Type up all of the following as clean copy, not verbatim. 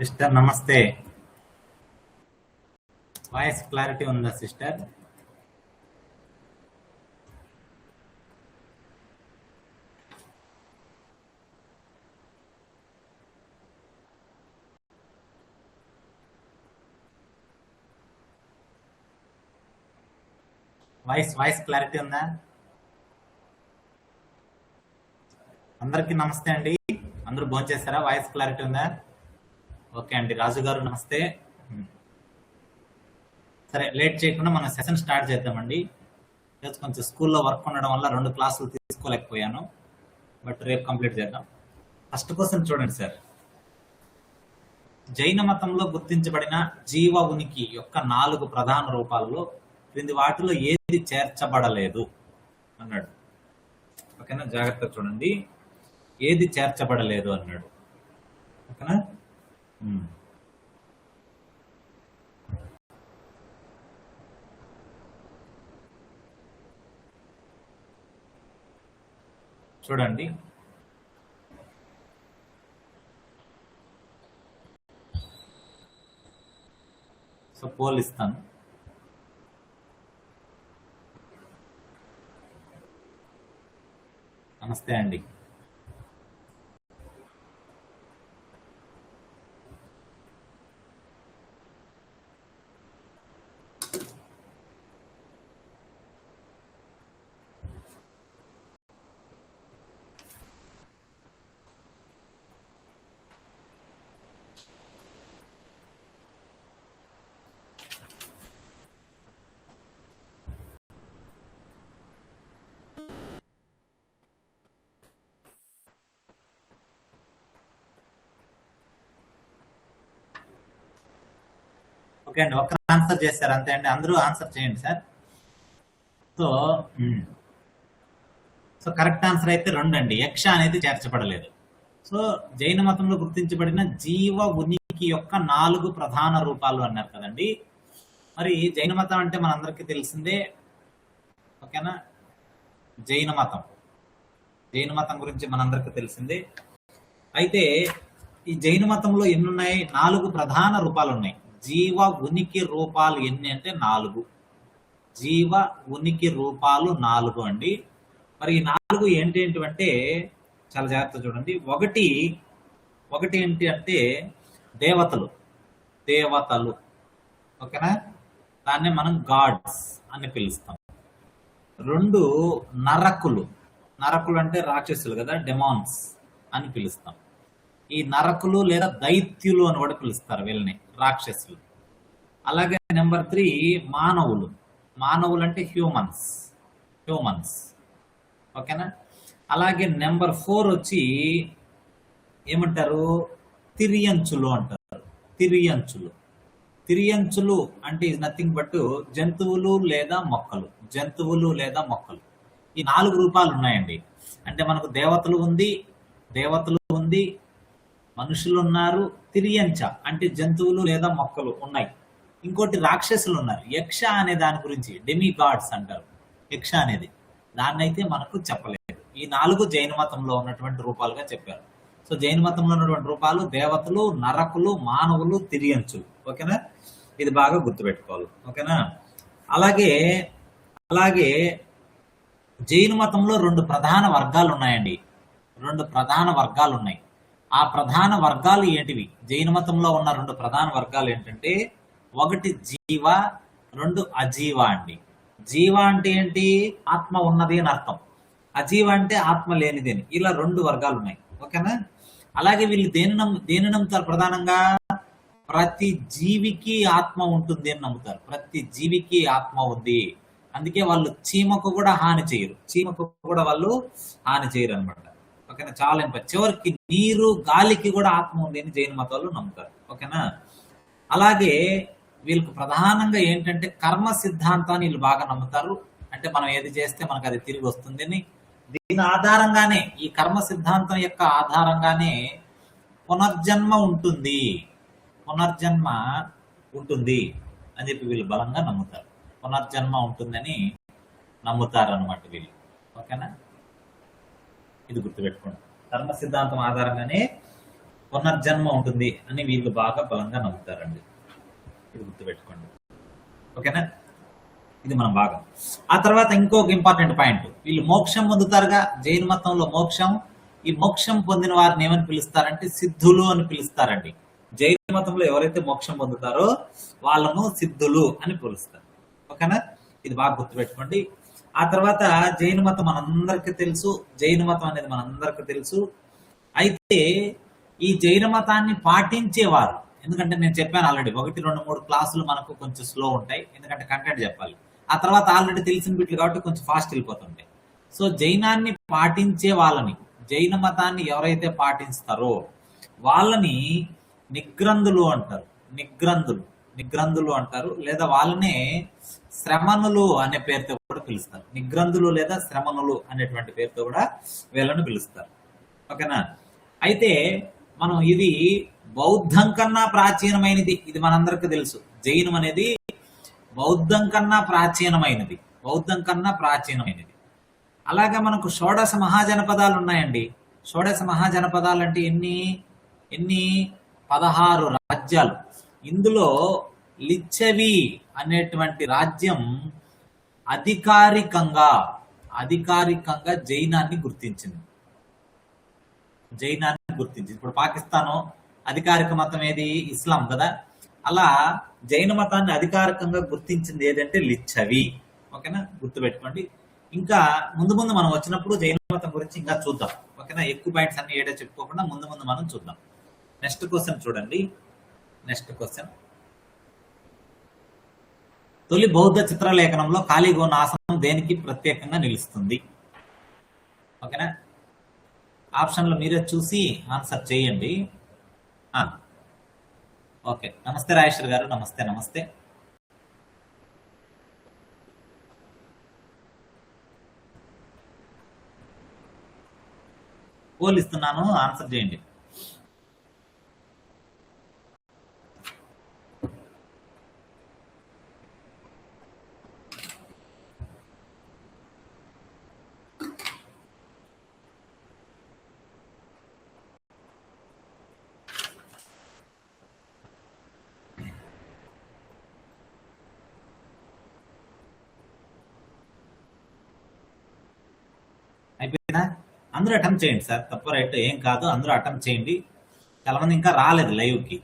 Sister నమస్తే. Voice clarity ఉందా sister? Voice clarity ఉందా? అందరికీ నమస్తే అండి. అందరూ భోంచేస్తారా? వాయిస్ క్లారిటీ ఉందా? ఓకే అండి. రాజు గారు నమస్తే. సరే, లేట్ చేయకుండా మనం సెషన్ స్టార్ట్ చేద్దామండి. కొంచెం స్కూల్లో వర్క్ ఉండడం వల్ల 2 క్లాసులు తీసుకోలేకపోయాను, బట్ రేపు కంప్లీట్ చేద్దాం. ఫస్ట్ క్వశ్చన్ చూడండి సార్. జైన మతంలో గుర్తించబడిన జీవ ఉనికి యొక్క 4 ప్రధాన రూపాలలో క్రింది వాటిలో ఏది చేర్చబడలేదు అన్నాడు. ఓకేనా, జాగ్రత్తగా చూడండి. ఏది చేర్చబడలేదు అన్నాడు. ఓకేనా, చూడండి. సో పోల్ ఇస్తాను. నమస్తే అండి. ఓకే అండి, ఒక్కరు ఆన్సర్ చేశారు అంతే అండి. అందరూ ఆన్సర్ చేయండి సార్. సో కరెక్ట్ ఆన్సర్ అయితే 2 అండి. యక్ష అనేది చేర్చబడలేదు. సో జైన మతంలో గుర్తించబడిన జీవ ఉనికి యొక్క 4 ప్రధాన రూపాలు అన్నారు కదండి. మరి జైన మతం అంటే మనందరికీ తెలిసిందే. ఓకేనా, జైన మతం గురించి మనందరికీ తెలిసిందే. అయితే ఈ జైన మతంలో ఎన్ని ఉన్నాయి? 4 ప్రధాన రూపాలు ఉన్నాయి. జీవ ఉనికి రూపాలు ఎన్ని అంటే 4. జీవ ఉనికి రూపాలు 4 అండి. మరి ఈ 4 ఏంటంటే చాలా జాగ్రత్త చూడండి. ఒకటి ఏంటి అంటే దేవతలు. ఓకేనా, దాన్ని మనం గాడ్స్ అని పిలుస్తాం. 2 నరకులు అంటే రాక్షసులు కదా, డెమాన్స్ అని పిలుస్తాం. ఈ నరకులు లేదా దైత్యులు అని కూడా పిలుస్తారు వీళ్ళని, రాక్షసులు. అలాగే నెంబర్ 3 మానవులు అంటే హ్యూమన్స్. ఓకేనా. అలాగే నెంబర్ 4 వచ్చి ఏమంటారు? తిర్యంచులు అంటారు. తిర్యంచులు అంటే ఇస్ నథింగ్ బట్ జంతువులు లేదా మొక్కలు. ఈ 4 రూపాలు ఉన్నాయండి. అంటే మనకు దేవతలు ఉంది, మనుషులు ఉన్నారు, తిర్యంచ అంటే జంతువులు లేదా మొక్కలు ఉన్నాయి, ఇంకోటి రాక్షసులు ఉన్నారు. యక్ష అనే దాని గురించి డెమి గాడ్స్ అంటారు. యక్ష అనేది దాన్ని అయితే మనకు చెప్పలేదు. ఈ 4 జైన మతంలో ఉన్నటువంటి రూపాలుగా చెప్పారు. సో జైన మతంలో ఉన్నటువంటి రూపాలు దేవతలు, నరకులు, మానవులు, తిర్యంచులు. ఓకేనా, ఇది బాగా గుర్తుపెట్టుకోవాలి. ఓకేనా. అలాగే జైన మతంలో 2 ప్రధాన వర్గాలు ఉన్నాయండి. 2 ప్రధాన వర్గాలు ఉన్నాయి. ఆ ప్రధాన వర్గాలు ఏంటివి? జైన మతంలో ఉన్న 2 ప్రధాన వర్గాలు ఏంటంటే, 1 జీవ, 2 అజీవ అండి. జీవ అంటే ఏంటి? ఆత్మ ఉన్నది అని అర్థం. అజీవ అంటే ఆత్మ లేనిది అని. ఇలా 2 వర్గాలు ఉన్నాయి. ఓకేనా. అలాగే వీళ్ళు దేని నమ్ముతారు? ప్రధానంగా ప్రతి జీవికి ఆత్మ ఉంటుంది అని నమ్ముతారు. ప్రతి జీవికి ఆత్మ ఉంది. అందుకే వాళ్ళు చీమకు కూడా హాని చేయరు. వాళ్ళు హాని చేయరు అనమాట. ఓకేనా, చాలా చివరికి నీరు, గాలికి కూడా ఆత్మ ఉంది అని జైన మతాలు నమ్ముతారు. ఓకేనా. అలాగే వీళ్ళకు ప్రధానంగా ఏంటంటే కర్మ సిద్ధాంతాన్ని వీళ్ళు బాగా నమ్ముతారు. అంటే మనం ఏది చేస్తే మనకు అది తిరిగి వస్తుంది అని. దీని ఆధారంగానే, ఈ కర్మ సిద్ధాంతం యొక్క ఆధారంగానే పునర్జన్మ ఉంటుంది అని చెప్పి వీళ్ళు బలంగా నమ్ముతారు. పునర్జన్మ ఉంటుందని నమ్ముతారు అన్నమాట వీళ్ళు. ఓకేనా, ఇది గుర్తుపెట్టుకోండి. కర్మ సిద్ధాంతం ఆధారంగానే పునర్జన్మ ఉంటుంది అని వీళ్ళు బాగా బలంగా నమ్ముతారండి. ఇది గుర్తుపెట్టుకోండి. ఓకేనా, ఇది మనం బాగా. ఆ తర్వాత ఇంకొక ఇంపార్టెంట్ పాయింట్, వీళ్ళు మోక్షం పొందుతారుగా జైన మతంలో మోక్షం. ఈ మోక్షం పొందిన వారిని ఏమని పిలుస్తారంటే సిద్ధులు అని పిలుస్తారండి. జైన మతంలో ఎవరైతే మోక్షం పొందుతారో వాళ్ళను సిద్ధులు అని పిలుస్తారు. ఓకేనా, ఇది బాగా గుర్తుపెట్టుకోండి. ఆ తర్వాత జైన మతం మనందరికీ తెలుసు, జైన మతం అనేది మనందరికీ తెలుసు. అయితే ఈ జైన మతాన్ని పాటించేవారు, ఎందుకంటే నేను చెప్పాను ఆల్రెడీ 1, 2, 3 క్లాసులు మనకు కొంచెం స్లో ఉంటాయి, ఎందుకంటే కంటెంట్ చెప్పాలి. ఆ తర్వాత ఆల్రెడీ తెలిసిన బిట్లు కాబట్టి కొంచెం ఫాస్ట్ వెళ్ళిపోతుంటాయి. సో జైనాన్ని పాటించే వాళ్ళని, జైన మతాన్ని ఎవరైతే పాటిస్తారో వాళ్ళని నిగ్రంథులు అంటారు. నిగ్రంథులు అంటారు, లేదా వాళ్ళనే శ్రమణులు అనే పేరుతో కూడా పిలుస్తారు. నిగ్రంథులు లేదా శ్రమణులు అనేటువంటి పేరుతో కూడా వీళ్ళని పిలుస్తారు. ఓకేనా, అయితే మనం ఇది బౌద్ధం కన్నా ప్రాచీనమైనది, ఇది మనందరికీ తెలుసు. జైనం అనేది బౌద్ధం కన్నా ప్రాచీనమైనది. అలాగే మనకు షోడశ మహాజనపదాలు ఉన్నాయండి. షోడశ మహాజనపదాలు అంటే ఎన్ని 16 రాజ్యాలు. ఇందులో లిచ్చవి అనేటువంటి రాజ్యం అధికారికంగా జైనాన్ని గుర్తించింది. ఇప్పుడు పాకిస్తాన్ అధికారిక మతం ఏది? ఇస్లాం కదా. అలా జైన మతాన్ని అధికారికంగా గుర్తించింది ఏదంటే లిచ్చవి. ఓకేనా, గుర్తుపెట్టుకోండి. ఇంకా ముందు మనం వచ్చినప్పుడు జైన మతం గురించి ఇంకా చూద్దాం. ఓకేనా, ఎక్కువ పాయింట్స్ అన్ని ఏడో చెప్పుకోకుండా ముందు మనం చూద్దాం. నెక్స్ట్ క్వశ్చన్ చూడండి. నెక్స్ట్ క్వశ్చన్, తొలి బౌద్ధ చిత్రలేఖనంలో ఖాళీగా ఉన్న ఆసనం దేనికి ప్రత్యేకంగా నిలుస్తుంది? ఓకేనా, ఆప్షన్లు మీరే చూసి ఆన్సర్ చేయండి. ఓకే, నమస్తే రాజేశ్వర్ గారు, నమస్తే. పోల్ ఇస్తున్నాను, ఆన్సర్ చేయండి. అయిపోయిందా? అందరూ అటెంప్ట్ చేయండి సార్, తప్పు రైట్ ఏం కాదు, అందరూ అటెంప్ట్ చేయండి. చాలా మంది ఇంకా రాలేదు లైవ్కి.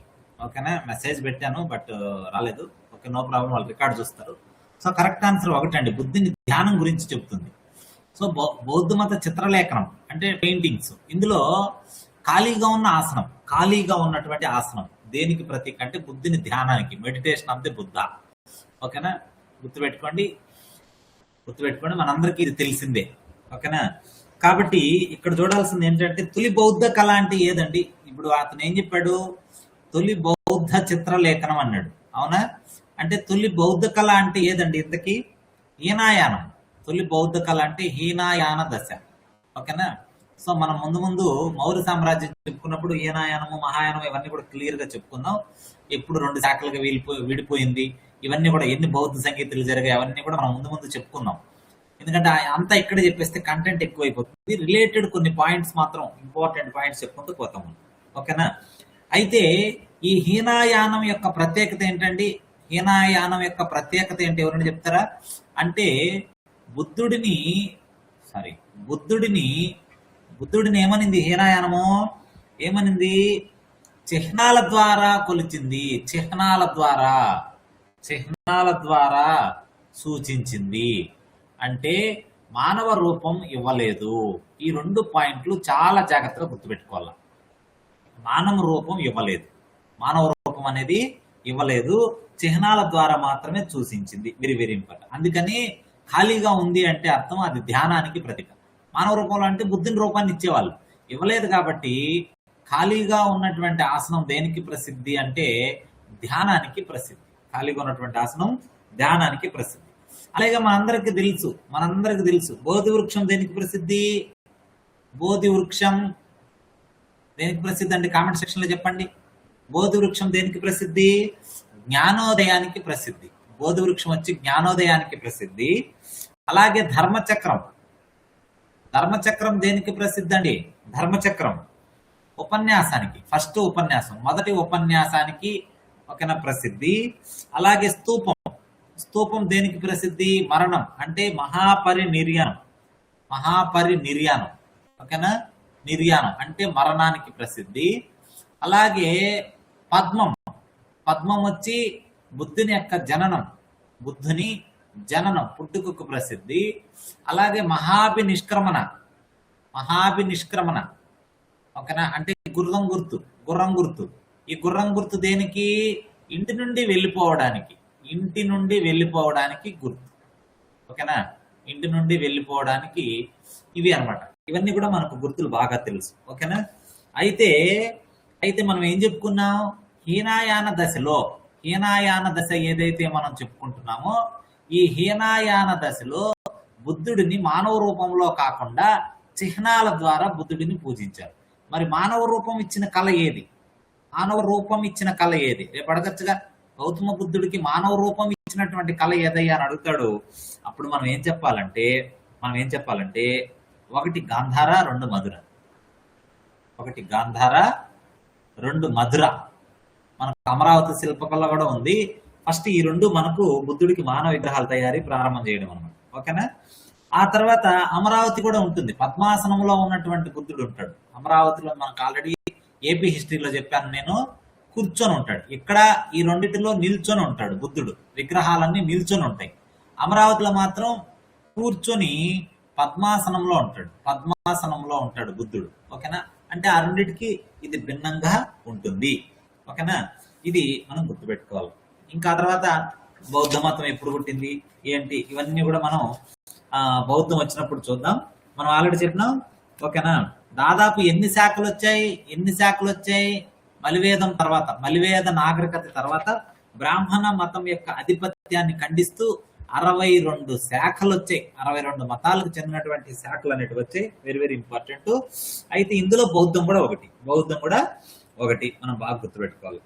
ఓకేనా, మెసేజ్ పెట్టాను బట్ రాలేదు. ఓకే, నో ప్రాబ్లం, వాళ్ళు రికార్డ్ చూస్తారు. సో కరెక్ట్ ఆన్సర్ ఒకటండి, బుద్ధిని ధ్యానం గురించి చెప్తుంది. సో బౌద్ధ మత చిత్రలేఖనం అంటే పెయింటింగ్స్. ఇందులో ఖాళీగా ఉన్నటువంటి ఆసనం దేనికి ప్రతీక అంటే బుద్ధిని ధ్యానానికి, మెడిటేషన్ ఆఫ్ ది బుద్ధ. ఓకేనా, గుర్తుపెట్టుకోండి. మనందరికీ ఇది తెలిసిందే. ఓకేనా, కాబట్టి ఇక్కడ చూడాల్సింది ఏంటంటే తొలి బౌద్ధ కళ అంటే ఏదండి? ఇప్పుడు అతను ఏం చెప్పాడు? తొలి బౌద్ధ చిత్రలేఖనం అన్నాడు, అవునా? అంటే తొలి బౌద్ధ కళ అంటే ఏదండి ఇంతకీ? హీనాయానం. తొలి బౌద్ధ కళ అంటే హీనాయాన దశ. ఓకేనా, సో మనం ముందు మౌర్య సామ్రాజ్యం చెప్పుకున్నప్పుడు హీనాయానము, మహాయానం ఇవన్నీ కూడా క్లియర్ గా చెప్పుకుందాం. ఎప్పుడు 2 శాఖలుగా విడిపోయింది, ఇవన్నీ కూడా ఎన్ని బౌద్ధ సంగీతాలు జరిగాయి అవన్నీ కూడా మనం ముందు చెప్పుకున్నాం. ఎందుకంటే అంతా ఇక్కడ చెప్పేస్తే కంటెంట్ ఎక్కువైపోతుంది. రిలేటెడ్ కొన్ని పాయింట్స్ మాత్రం, ఇంపార్టెంట్ పాయింట్స్ చెప్పుకుంటూ పోతాము. ఓకేనా, అయితే ఈ హీనాయానం యొక్క ప్రత్యేకత ఏంటండి? హీనాయానం యొక్క ప్రత్యేకత ఏంటి, ఎవరైనా చెప్తారా? అంటే బుద్ధుడిని ఏమనింది హీనాయానము? ఏమనింది? చిహ్నాల ద్వారా కొలిచింది, చిహ్నాల ద్వారా సూచించింది. అంటే మానవ రూపం ఇవ్వలేదు. ఈ 2 పాయింట్లు చాలా జాగ్రత్తగా గుర్తుపెట్టుకోవాలి. మానవ రూపం అనేది ఇవ్వలేదు, చిహ్నాల ద్వారా మాత్రమే సూచించింది. Very very important. అందుకని ఖాళీగా ఉంది అంటే అర్థం అది ధ్యానానికి ప్రతీక. మానవ రూపంలో అంటే బుద్ధిని రూపాన్ని ఇచ్చేవాళ్ళు, ఇవ్వలేదు. కాబట్టి ఖాళీగా ఉన్నటువంటి ఆసనం దేనికి ప్రసిద్ధి అంటే ధ్యానానికి ప్రసిద్ధి. ఖాళీగా ఉన్నటువంటి ఆసనం ధ్యానానికి ప్రసిద్ధి. అలాగే మనందరికి తెలుసు బోధి వృక్షం దేనికి ప్రసిద్ధి? బోధి వృక్షం దేనికి ప్రసిద్ధి అంటే కామెంట్ సెక్షన్ లో చెప్పండి. బోధి వృక్షం దేనికి ప్రసిద్ధి? జ్ఞానోదయానికి ప్రసిద్ధి. బోధి వృక్షం వచ్చి జ్ఞానోదయానికి ప్రసిద్ధి. అలాగే ధర్మచక్రం దేనికి ప్రసిద్ధి అండి? ఉపన్యాసానికి, ఫస్ట్ ఉపన్యాసం, మొదటి ఉపన్యాసానికి ఓకేనా ప్రసిద్ధి. అలాగే స్తూపం, స్తూపం దేనికి ప్రసిద్ధి? మరణం అంటే మహాపరినిర్యాణం, మహాపరినిర్యాణం ఓకేనా, నిర్యాణం అంటే మరణానికి ప్రసిద్ధి. అలాగే పద్మం, పద్మం వచ్చి బుద్ధుని యొక్క జననం, బుద్ధుని జననం పుట్టుకకు ప్రసిద్ధి. అలాగే మహాభినిష్క్రమణ, మహాభినిష్క్రమణ ఓకేనా అంటే గుర్రం గుర్తు, గుర్రం గుర్తు. ఈ గుర్రం గుర్తు దేనికి? ఇంటి నుండి వెళ్ళిపోవడానికి, ఇంటి నుండి వెళ్ళిపోవడానికి గుర్తు ఓకేనా, ఇంటి నుండి వెళ్ళిపోవడానికి ఇవి అన్నమాట. ఇవన్నీ కూడా మనకు గుర్తులు బాగా తెలుసు ఓకేనా. అయితే అయితే మనం ఏం చెప్పుకున్నాం? హీనాయాన దశలో, హీనాయాన దశ ఏదైతే మనం చెప్పుకుంటున్నామో ఈ హీనాయాన దశలో బుద్ధుడిని మానవ రూపంలో కాకుండా చిహ్నాల ద్వారా బుద్ధుడిని పూజించారు. మరి మానవ రూపం ఇచ్చిన కళ ఏది? మానవ రూపం ఇచ్చిన కళ ఏది? రేపు అడగచ్చుగా, గౌతమ బుద్ధుడికి మానవ రూపం ఇచ్చినటువంటి కళ ఏదయ్యా అని అడుగుతాడు. అప్పుడు మనం ఏం చెప్పాలంటే ఒకటి గాంధార, రెండు మధుర. ఒకటి గాంధార, రెండు మధుర. మనకు అమరావతి శిల్పకళ కూడా ఉంది. ఫస్ట్ ఈ రెండు మనకు బుద్ధుడికి మానవ విగ్రహాల తయారీ ప్రారంభం చేయడం అన్నమాట ఓకేనా. ఆ తర్వాత అమరావతి కూడా ఉంటుంది, పద్మాసనంలో ఉన్నటువంటి బుద్ధుడు ఉంటాడు అమరావతిలో. మనకు ఆల్రెడీ ఏపీ హిస్టరీలో చెప్పాను నేను, కూర్చొని ఉంటాడు. ఇక్కడ ఈ రెండిటిలో నిల్చొని ఉంటాడు బుద్ధుడు, విగ్రహాలన్నీ నిల్చొని ఉంటాయి. అమరావతిలో మాత్రం కూర్చొని పద్మాసనంలో ఉంటాడు, పద్మాసనంలో ఉంటాడు బుద్ధుడు ఓకేనా. అంటే ఆ రెండిటికి ఇది భిన్నంగా ఉంటుంది ఓకేనా. ఇది మనం గుర్తుపెట్టుకోవాలి. ఇంకా తర్వాత బౌద్ధ మతం ఎప్పుడు పుట్టింది ఏంటి, ఇవన్నీ కూడా మనం బౌద్ధం వచ్చినప్పుడు చూద్దాం. మనం ఆల్రెడీ చెప్పినాం ఓకేనా. దాదాపు ఎన్ని శాఖలు వచ్చాయి? మలివేదం తర్వాత, మలివేద నాగరికత తర్వాత బ్రాహ్మణ మతం యొక్క ఆధిపత్యాన్ని ఖండిస్తూ 62 శాఖలు వచ్చాయి. 62 మతాలకు చెందినటువంటి శాఖలు అనేటివి వచ్చాయి. Very very important. అయితే ఇందులో బౌద్ధం కూడా ఒకటి మనం బాగా గుర్తుపెట్టుకోవాలి.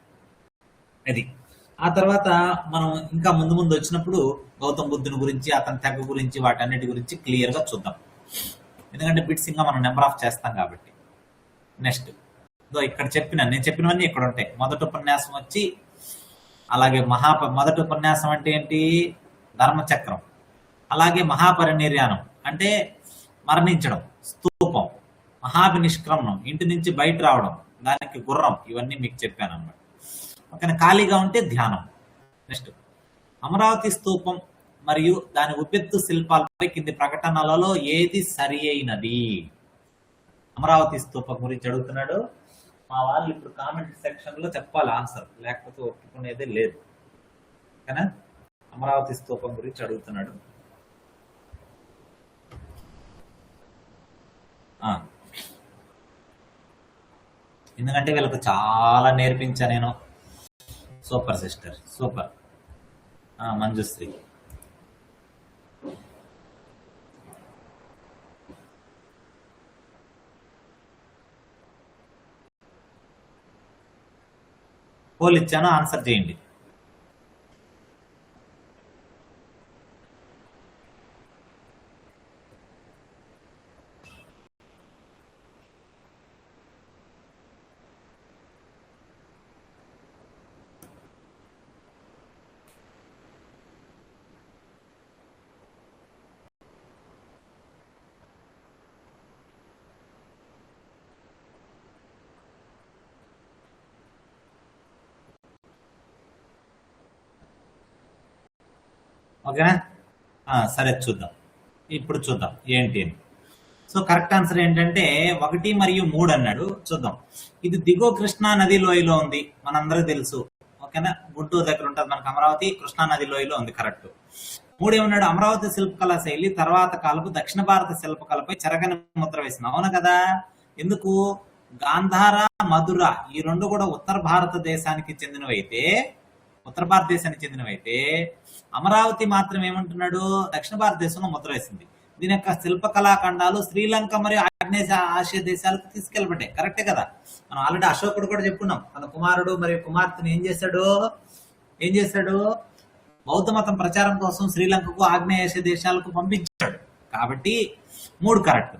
అది ఆ తర్వాత మనం ఇంకా ముందు వచ్చినప్పుడు గౌతమ బుద్ధుని గురించి, అతని తెగ గురించి, వాటన్నిటి గురించి క్లియర్ గా చూద్దాం. ఎందుకంటే బిట్స్ ఇంకా మనం నెంబర్ ఆఫ్ చేస్తాం కాబట్టి. నెక్స్ట్ ఇక్కడ నేను చెప్పినవన్నీ ఇక్కడ ఉంటాయి. మొదటి ఉపన్యాసం వచ్చి అలాగే మొదటి ఉపన్యాసం అంటే ఏంటి? ధర్మచక్రం. అలాగే మహాపరినిర్యాణం అంటే మరణించడం, స్తూపం, మహాభినిష్క్రమణం ఇంటి నుంచి బయట రావడం, దానికి గుర్రం, ఇవన్నీ మీకు చెప్పాను అన్నమాట ఓకేనా. ఖాళీగా ఉంటే ధ్యానం. నెక్స్ట్ అమరావతి స్తూపం మరియు దాని ఉపెత్తు శిల్పాలపై కింది ప్రకటనలలో ఏది సరి అయినది? అమరావతి స్తూపం గురించి అడుగుతున్నాడు. మా వాళ్ళు ఇప్పుడు కామెంట్ సెక్షన్ లో చెప్పాలి ఆన్సర్, లేకపోతే ఒప్పుకునేదే లేదు ఓకేనా. అమరావతి స్తూపం గురించి అడుగుతున్నాడు. ఎందుకంటే వీళ్ళకు చాలా నేర్పించా నేను. Super sister, super. Manjushree. Poll ఇచ్చాను, ఆన్సర్ చేయండి. ఓకేనా. సరే చూద్దాం, ఇప్పుడు చూద్దాం ఏంటి అని. సో కరెక్ట్ ఆన్సర్ ఏంటంటే 1 మరియు 3 అన్నాడు. చూద్దాం. ఇది దిగువ కృష్ణా నది లోయలో ఉంది, మనందరూ తెలుసు ఓకేనా. గుంటూరు దగ్గర ఉంటుంది మనకు అమరావతి, కృష్ణా నది లోయలో ఉంది. కరెక్ట్. 3 ఏమన్నాడు? అమరావతి శిల్పకళా శైలి తర్వాత కాలపు దక్షిణ భారత శిల్పకళపై చెరగని ముద్ర వేసింది. అవును కదా. ఎందుకు? గాంధార, మధుర ఈ రెండు కూడా ఉత్తర భారతదేశానికి చెందినవైతే అమరావతి మాత్రం ఏమంటున్నాడు? దక్షిణ భారతదేశంలో ముద్ర వేసింది. దీని యొక్క శిల్పకళాఖండాలు శ్రీలంక మరియు ఆగ్నేయ ఆసియా దేశాలకు తీసుకెళ్లబడ్డాయి. కరెక్టే కదా. మనం ఆల్రెడీ అశోకుడు కూడా చెప్పుకున్నాం, తన కుమారుడు మరియు కుమార్తెను ఏం చేశాడు? బౌద్ధ మతం ప్రచారం కోసం శ్రీలంకకు ఆగ్నేయ ఆసియా దేశాలకు పంపించాడు. కాబట్టి 3 కరెక్ట్.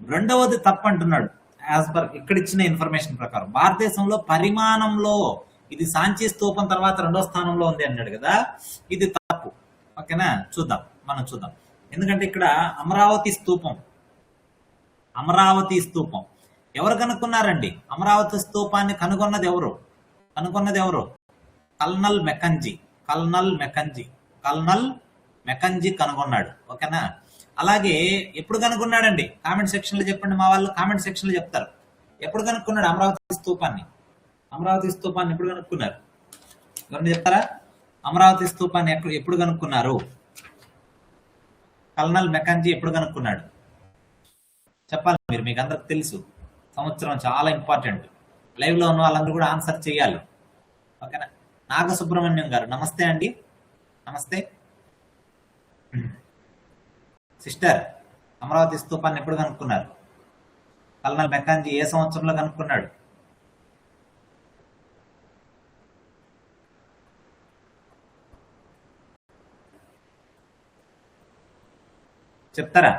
రెండవది తప్పు అంటున్నాడు. యాజ్ పర్ ఇక్కడ ఇచ్చిన ఇన్ఫర్మేషన్ ప్రకారం భారతదేశంలో పరిమాణంలో ఇది సాంచి స్తూపం తర్వాత రెండో స్థానంలో ఉంది అన్నాడు కదా, ఇది తప్పు. ఓకేనా, మనం చూద్దాం. ఎందుకంటే ఇక్కడ అమరావతి స్తూపం ఎవరు కనుక్కున్నారండి? అమరావతి స్తూపాన్ని కనుగొన్నది ఎవరు? కల్నల్ మెకంజీ కనుగొన్నాడు. ఓకేనా, అలాగే ఎప్పుడు కనుగొన్నాడండి? కామెంట్ సెక్షన్ లో చెప్పండి. మా వాళ్ళు కామెంట్ సెక్షన్ లో చెప్తారు ఎప్పుడు కనుక్కున్నాడు అమరావతి స్తూపాన్ని ఎప్పుడు కనుక్కున్నారు? ఎవరైనా చెప్తారా? అమరావతి స్తూపాన్ని ఎప్పుడు కనుక్కున్నారు? కల్నల్ మెకంజీ ఎప్పుడు కనుక్కున్నాడు చెప్పాలి మీరు. మీకు అందరికి తెలుసు, సంవత్సరం చాలా ఇంపార్టెంట్. లైవ్ లో ఉన్న వాళ్ళందరూ కూడా ఆన్సర్ చేయాలి. ఓకేనా, నాగసుబ్రహ్మణ్యం గారు నమస్తే అండి. నమస్తే సిస్టర్. అమరావతి స్తూపాన్ని ఎప్పుడు కనుక్కున్నారు? కల్నల్ మెకంజీ ఏ సంవత్సరంలో కనుక్కున్నాడు? చెప్తారా?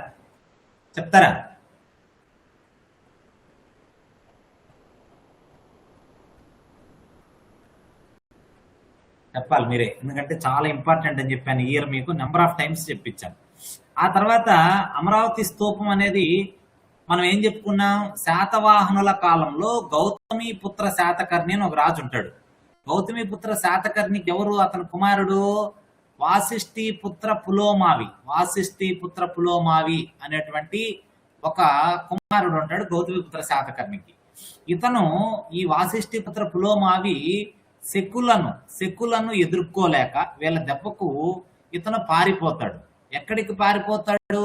చెప్పాలి మీరే, ఎందుకంటే చాలా ఇంపార్టెంట్ అని చెప్పాను. ఇయర్ మీకు నెంబర్ ఆఫ్ టైమ్స్ చెప్పించాను. ఆ తర్వాత అమరావతి స్తూపం అనేది మనం ఏం చెప్పుకున్నాం? శాతవాహనుల కాలంలో గౌతమిపుత్ర శాతకర్ణి అని ఒక రాజు ఉంటాడు. గౌతమిపుత్ర శాతకర్ణికి ఎవరు? అతని కుమారుడు వాసిష్ఠిపుత్ర పులోమావి అనేటువంటి ఒక కుమారుడు ఉంటాడు గౌతమిపుత్ర శాతకర్ణికి. ఇతను ఈ వాసిష్ఠిపుత్ర పులోమావి శకులను ఎదుర్కోలేక వీళ్ళ దెబ్బకు ఇతను పారిపోతాడు. ఎక్కడికి పారిపోతాడు?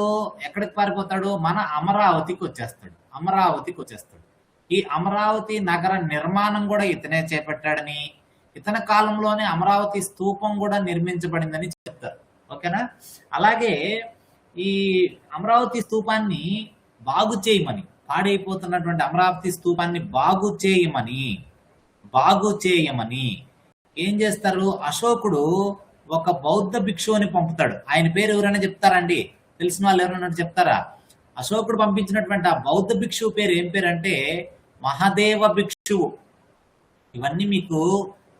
మన అమరావతికి వచ్చేస్తాడు. ఈ అమరావతి నగర నిర్మాణం కూడా ఇతనే చేపట్టాడని, ఇతని కాలంలోనే అమరావతి స్తూపం కూడా నిర్మించబడిందని చెప్తారు. ఓకేనా, అలాగే ఈ అమరావతి స్తూపాన్ని బాగు చేయమని, పాడైపోతున్నటువంటి అమరావతి స్తూపాన్ని బాగు చేయమని ఏం చేస్తారు? అశోకుడు ఒక బౌద్ధ భిక్షువుని పంపుతాడు. ఆయన పేరు ఎవరైనా చెప్తారండి? తెలిసిన వాళ్ళు ఎవరైనా చెప్తారా? అశోకుడు పంపించినటువంటి ఆ బౌద్ధ భిక్షువు పేరు ఏం పేరు అంటే మహదేవ భిక్షువు. ఇవన్నీ మీకు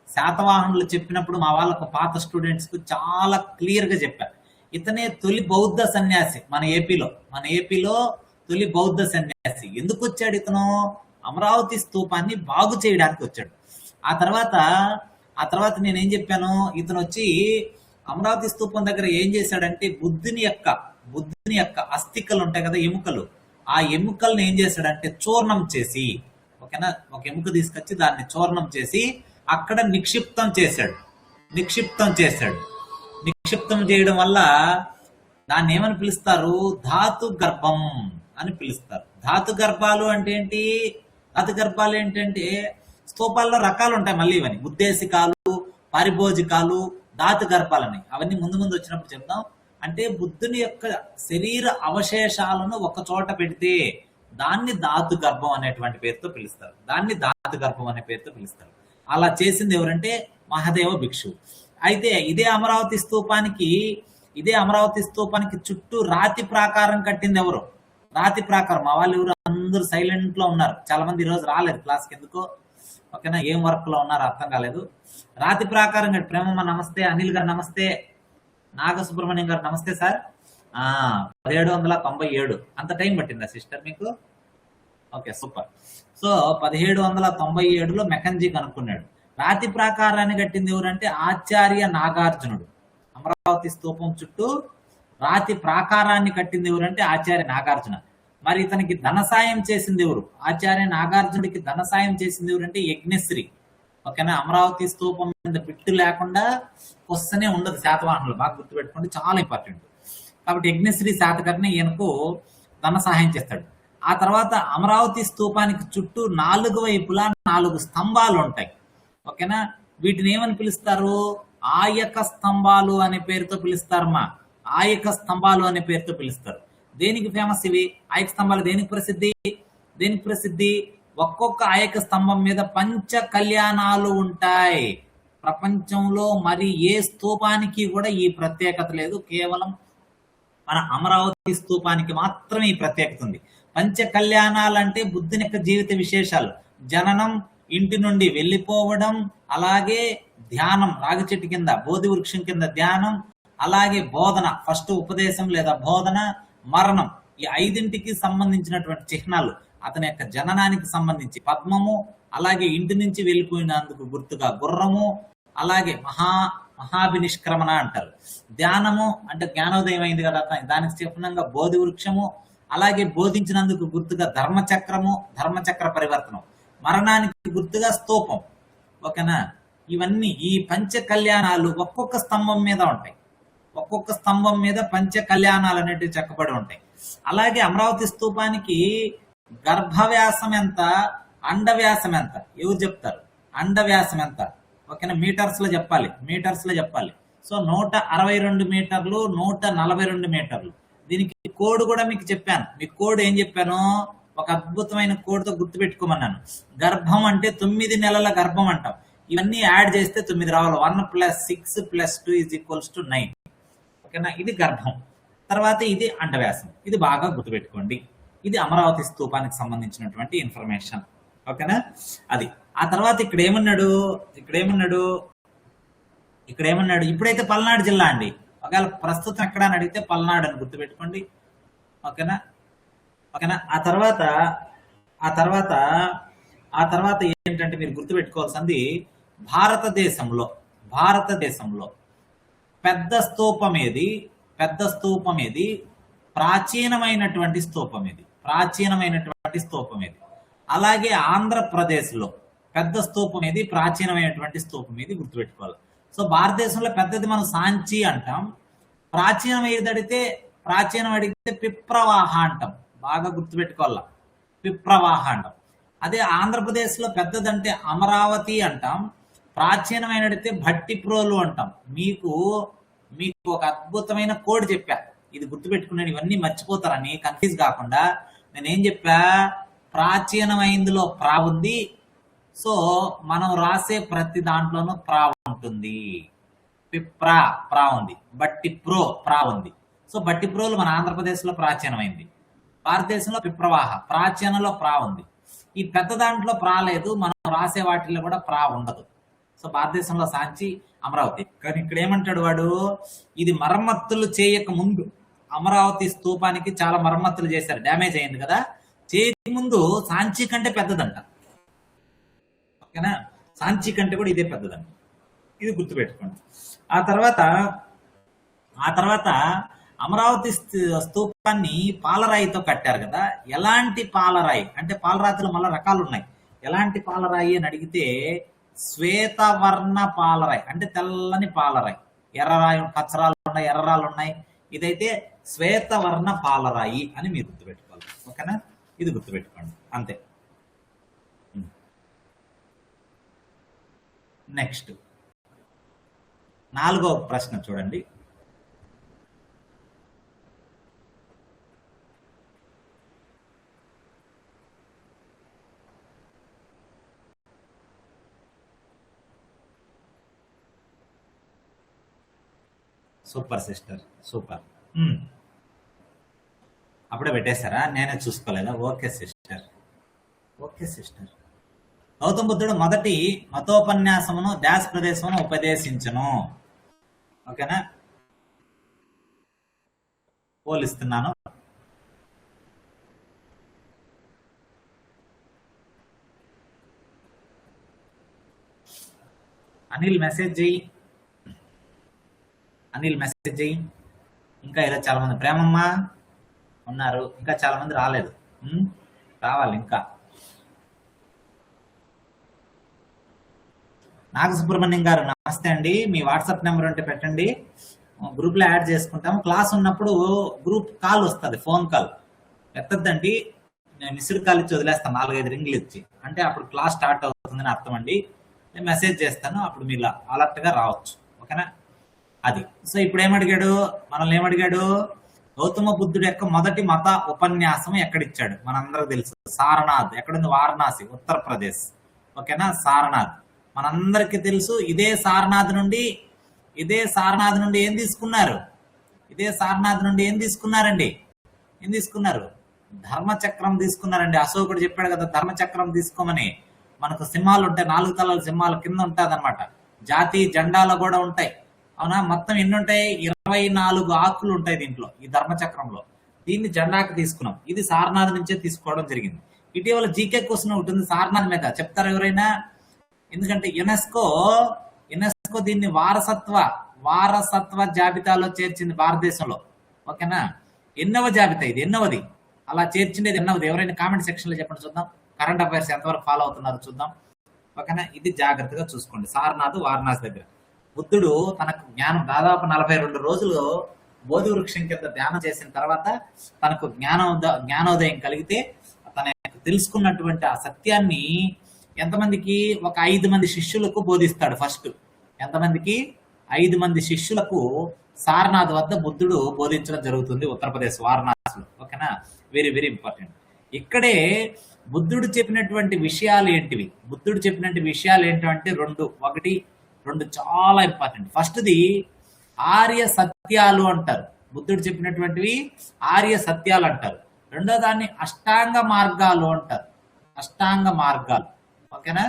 శాతవాహనులు చెప్పినప్పుడు మా వాళ్ళకు పాత స్టూడెంట్స్ కు చాలా క్లియర్ గా చెప్పారు. ఇతనే తొలి బౌద్ధ సన్యాసి మన ఏపీలో తొలి బౌద్ధ సన్యాసి. ఎందుకు వచ్చాడు ఇతను? అమరావతి స్తూపాన్ని బాగు చేయడానికి వచ్చాడు. ఆ తర్వాత నేనేం చెప్పాను? ఇతను వచ్చి అమరావతి స్తూపం దగ్గర ఏం చేశాడంటే బుద్ధుని యొక్క అస్థికలు ఉంటాయి కదా, ఎముకలు, ఆ ఎముకల్ని ఏం చేశాడంటే చూర్ణం చేసి, ఓకేనా, ఒక ఎముక తీసుకొచ్చి దాన్ని చూర్ణం చేసి అక్కడ నిక్షిప్తం చేయడం వల్ల దాన్ని ఏమని పిలుస్తారు? ధాతు గర్భం అని పిలుస్తారు. ధాతు గర్భాలు ఏంటంటే స్తూపాల్లో రకాలు ఉంటాయి. మళ్ళీ ఇవన్నీ ఉద్దేశికాలు, పారిభోజికాలు, ధాతు గర్భాలని అవన్నీ ముందు వచ్చినప్పుడు చెప్తాం. అంటే బుద్ధుని యొక్క శరీర అవశేషాలను ఒక చోట పెడితే దాన్ని ధాతు గర్భం అనేటువంటి పేరుతో పిలుస్తారు. అలా చేసింది ఎవరంటే మహాదేవ భిక్షు. అయితే ఇదే అమరావతి స్తూపానికి చుట్టూ రాతి ప్రాకారం కట్టింది ఎవరు? రాతి ప్రాకారం. మా వాళ్ళు ఎవరు? అందరూ సైలెంట్ లో ఉన్నారు. చాలా మంది ఈరోజు రాలేదు క్లాస్కి. ఎందుకో ఓకేనా, ఏం వర్క్ లో ఉన్నారో అర్థం కాలేదు. రాతి ప్రాకారం కట్టి ప్రేమమ్మ నమస్తే, అనిల్ గారు నమస్తే, నాగసుబ్రహ్మణ్యం గారు నమస్తే సార్. 1797 అంత టైం పట్టిందా సిస్టర్ మీకు? Okay, super. సో 1797లో మెకంజీ కనుక్కున్నాడు. రాతి ప్రాకారాన్ని కట్టింది ఎవరంటే ఆచార్య నాగార్జునుడు. అమరావతి స్తూపం చుట్టూ రాతి ప్రాకారాన్ని కట్టింది ఎవరంటే ఆచార్య నాగార్జున. మరి ఇతనికి ధన సాయం చేసింది ఎవరు? ఆచార్య నాగార్జునుడికి ధన సాయం చేసింది ఎవరంటే యజ్ఞశ్రీ. ఓకేనా, అమరావతి స్తూపం మీద బిట్టు లేకుండా క్వశ్చనే ఉండదు శాతవాహనులు, బాగా గుర్తుపెట్టుకోండి, చాలా ఇంపార్టెంట్. కాబట్టి యజ్ఞశ్రీ శాతకర్ణి ఈయనకు ధన సహాయం చేస్తాడు. ఆ తర్వాత అమరావతి స్తూపానికి చుట్టూ 4 వైపులా 4 స్తంభాలు ఉంటాయి. ఓకేనా, వీటిని ఏమని పిలుస్తారు? ఆయక స్తంభాలు అనే పేరుతో పిలుస్తారు. దేనికి ఫేమస్ ఇవి ఆయక స్తంభాలు? దేనికి ప్రసిద్ధి? ఒక్కొక్క ఆయక స్తంభం మీద పంచ కళ్యాణాలు ఉంటాయి. ప్రపంచంలో మరి ఏ స్తూపానికి కూడా ఈ ప్రత్యేకత లేదు. కేవలం మన అమరావతి స్తూపానికి మాత్రమే ఈ ప్రత్యేకత ఉంది. పంచ కళ్యాణాలు అంటే బుద్ధుని యొక్క జీవిత విశేషాలు. జననం, ఇంటి నుండి వెళ్ళిపోవడం, అలాగే ధ్యానం, రాగి చెట్టు కింద బోధి వృక్షం కింద ధ్యానం, అలాగే బోధన, ఫస్ట్ ఉపదేశం లేదా బోధన, మరణం. ఈ 5ంటికి సంబంధించినటువంటి చిహ్నాలు. అతని యొక్క జననానికి సంబంధించి పద్మము, అలాగే ఇంటి నుంచి వెళ్ళిపోయినందుకు గుర్తుగా గుర్రము, అలాగే మహాభినిష్క్రమణ అంటారు. ధ్యానము అంటే జ్ఞానోదయం అయింది కదా, దానికి చిహ్నంగా బోధి వృక్షము, అలాగే బోధించినందుకు గుర్తుగా ధర్మచక్రము, ధర్మచక్ర పరివర్తనం. మరణానికి గుర్తుగా స్తూపం. ఓకేనా? ఇవన్నీ ఈ పంచ కళ్యాణాలు ఒక్కొక్క స్తంభం మీద ఉంటాయి. ఒక్కొక్క స్తంభం మీద పంచ కళ్యాణాలు అనేటివి చెక్కబడి ఉంటాయి. అలాగే అమరావతి స్తూపానికి గర్భవ్యాసం ఎంత, అండవ్యాసం ఎంత ఎవరు చెప్తారు? అండవ్యాసం ఎంత? ఓకేనా? మీటర్స్ లో చెప్పాలి. సో 162 మీటర్లు, 142 మీటర్లు. దీనికి కోడ్ కూడా మీకు చెప్పాను. మీకు కోడ్ ఏం చెప్పాను? ఒక అద్భుతమైన కోడ్తో గుర్తుపెట్టుకోమన్నాను. గర్భం అంటే 9 నెలల గర్భం అంటాం. ఇవన్నీ యాడ్ చేస్తే 9 రావాలి. 1 + 6 + 2 = 9. ఓకేనా? ఇది గర్భం. తర్వాత ఇది అండవ్యాసం. ఇది బాగా గుర్తుపెట్టుకోండి. ఇది అమరావతి స్తూపానికి సంబంధించినటువంటి ఇన్ఫర్మేషన్. ఓకేనా? అది. ఆ తర్వాత ఇక్కడ ఏమన్నాడు? ఇప్పుడైతే పల్నాడు జిల్లా అండి. ఒకవేళ ప్రస్తుతం ఎక్కడ అని అడిగితే పల్నాడు అని గుర్తుపెట్టుకోండి. ఓకేనా? ఆ తర్వాత ఏంటంటే మీరు గుర్తుపెట్టుకోవాల్సింది, భారతదేశంలో పెద్ద స్తూపం ఏది? ప్రాచీనమైనటువంటి స్తూపం ఏది? అలాగే ఆంధ్రప్రదేశ్లో పెద్ద స్తూపం ఏది? ప్రాచీనమైనటువంటి స్తూపం ఏది? గుర్తుపెట్టుకోవాలి. సో భారతదేశంలో పెద్దది మనం సాంచి అంటాం. ప్రాచీనం అడిగితే పిప్రవాహ అంటాం. బాగా గుర్తుపెట్టుకోవాల, పిప్రవాహ అంటాం. అదే ఆంధ్రప్రదేశ్లో పెద్దదంటే అమరావతి అంటాం. ప్రాచీనమైన అడిగితే భట్టిప్రోలు అంటాం. మీకు ఒక అద్భుతమైన కోడ్ చెప్పా. ఇది గుర్తుపెట్టుకున్నాను. ఇవన్నీ మర్చిపోతారని కన్ఫ్యూజ్ కాకుండా నేనేం చెప్పా? ప్రాచీనమైందిలో ప్రా ఉంది. సో మనం రాసే ప్రతి దాంట్లోనూ ప్రా ఉంటుంది. పిప్రా ప్రా ఉంది. బట్టి ప్రో ప్రా ఉంది. సో బట్టి ప్రోలు మన ఆంధ్రప్రదేశ్లో ప్రాచీనమైంది. భారతదేశంలో పిప్రవాహ ప్రాచీనంలో ప్రా ఉంది. ఈ పెద్ద దాంట్లో ప్రా లేదు. మనం రాసే వాటిల్లో కూడా ప్రా ఉండదు. సో భారతదేశంలో సాంచి, అమరావతి. కానీ ఇక్కడ ఏమంటాడు వాడు? ఇది మరమ్మతులు చేయక ముందు అమరావతి స్తూపానికి చాలా మరమ్మతులు చేశారు. డ్యామేజ్ అయింది కదా, చేయక ముందు సాంచి కంటే పెద్దదంట. ఓకేనా? సాంచి కంటే కూడా ఇదే పెద్దదంట. ఇది గుర్తుపెట్టుకోండి. ఆ తర్వాత అమరావతి స్తూపాన్ని పాలరాయితో కట్టారు కదా. ఎలాంటి పాలరాయి అంటే, పాలరాతిలో మళ్ళీ రకాలు ఉన్నాయి. ఎలాంటి పాలరాయి అని అడిగితే శ్వేతవర్ణ పాలరాయి అంటే తెల్లని పాలరాయి. ఎర్రరాయి, పచ్చరాలు ఉన్నాయి, ఎర్రరాలు ఉన్నాయి. ఇదైతే శ్వేతవర్ణ పాలరాయి అని మీరు గుర్తుపెట్టుకోవాలి. ఓకేనా? ఇది గుర్తుపెట్టుకోండి అంతే. నెక్స్ట్ 4వ ప్రశ్న చూడండి. Super sister, super. అప్పుడే పెట్టేశారా? నేనే చూసుకోలేదా? Okay sister. గౌతమ బుద్ధుడు మొదటి మతోపన్యాసమును డాష్ ప్రదేశమును ఉపదేశించను. ఓకేనా? పోలిస్తున్నాను. అనిల్ మెసేజ్ చెయ్యి. ఇంకా ఇలా చాలా మంది, ప్రేమమ్మ ఉన్నారు, ఇంకా చాలా మంది రాలేదు. రావాలి ఇంకా. నాగ సుబ్రహ్మణ్యం గారు నమస్తే అండి. మీ వాట్సాప్ నెంబర్ ఉంటే పెట్టండి, గ్రూప్లో యాడ్ చేసుకుంటాము. క్లాస్ ఉన్నప్పుడు గ్రూప్ కాల్ వస్తుంది, ఫోన్ కాల్ ఎత్తద్దండి. నేను మిస్డ్ కాల్ ఇచ్చి వదిలేస్తాను, 4-5 రింగ్లు ఇచ్చి. అంటే అప్పుడు క్లాస్ స్టార్ట్ అవుతుందని అర్థం అండి. నేను మెసేజ్ చేస్తాను, అప్పుడు మీరు అలర్ట్గా రావచ్చు. ఓకేనా? అది. సో ఇప్పుడు మనల్ని ఏమడిగాడు? గౌతమ బుద్ధుడు యొక్క మొదటి మత ఉపన్యాసం ఎక్కడిచ్చాడు? మనందరికి తెలుసు, సారనాథ్. ఎక్కడుంది? వారణాసి, ఉత్తరప్రదేశ్. ఓకేనా? సారనాథ్ మనందరికి తెలుసు. ఇదే సారనాథ్ నుండి ఏం తీసుకున్నారు? ఏం తీసుకున్నారు? ధర్మచక్రం తీసుకున్నారండి. అశోకుడు చెప్పాడు కదా ధర్మచక్రం తీసుకోమని. మనకు సింహాలు ఉంటాయి, 4 తలల సింహాలు కింద ఉంటుంది అనమాట. జాతీయ జెండాలో కూడా ఉంటాయి. అవునా? మొత్తం ఎన్ని ఉంటాయి? 24 ఆకులు ఉంటాయి దీంట్లో, ఈ ధర్మచక్రంలో. దీన్ని జెండాకి తీసుకున్నాం. ఇది సారనాథ్ నుంచే తీసుకోవడం జరిగింది. ఇటీవల జీకే క్వశ్చన్ ఉంటుంది సారనాథ్ మీద, చెప్తారు ఎవరైనా? ఎందుకంటే యునెస్కో దీన్ని వారసత్వ జాబితాలో చేర్చింది భారతదేశంలో. ఓకేనా? ఎన్నవ జాబితా ఇది? ఎన్నవది? అలా చేర్చిండేది ఎన్నవది? ఎవరైనా కామెంట్ సెక్షన్ లో చెప్పండి చూద్దాం. కరెంట్ అఫైర్స్ ఎంతవరకు ఫాలో అవుతున్నారు చూద్దాం. ఓకేనా? ఇది జాగ్రత్తగా చూసుకోండి. సారనాథ్ వారణాసి దగ్గర బుద్ధుడు తనకు జ్ఞానం దాదాపు 42 రోజులు బోధి వృక్షం కింద ధ్యానం చేసిన తర్వాత తనకు జ్ఞానోదయం కలిగితే తన తెలుసుకున్నటువంటి ఆ సత్యాన్ని ఎంతమందికి? ఒక 5 మంది శిష్యులకు బోధిస్తాడు ఫస్ట్. ఎంతమందికి? 5 మంది శిష్యులకు సారనాథ్ వద్ద బుద్ధుడు బోధించడం జరుగుతుంది, ఉత్తరప్రదేశ్ వారణాసిలో. ఓకేనా? Very very important. ఇక్కడే బుద్ధుడు చెప్పినటువంటి విషయాలు ఏంటివి? బుద్ధుడు చెప్పినటువంటి విషయాలు ఏంటంటే రెండు చాలా ఇంపార్టెంట్. ఫస్ట్ది ఆర్య సత్యాలు అంటారు. బుద్ధుడు చెప్పినటువంటివి ఆర్య సత్యాలు అంటారు. రెండో దాన్ని అష్టాంగ మార్గాలు అంటారు. అష్టాంగ మార్గాలు. ఓకేనా?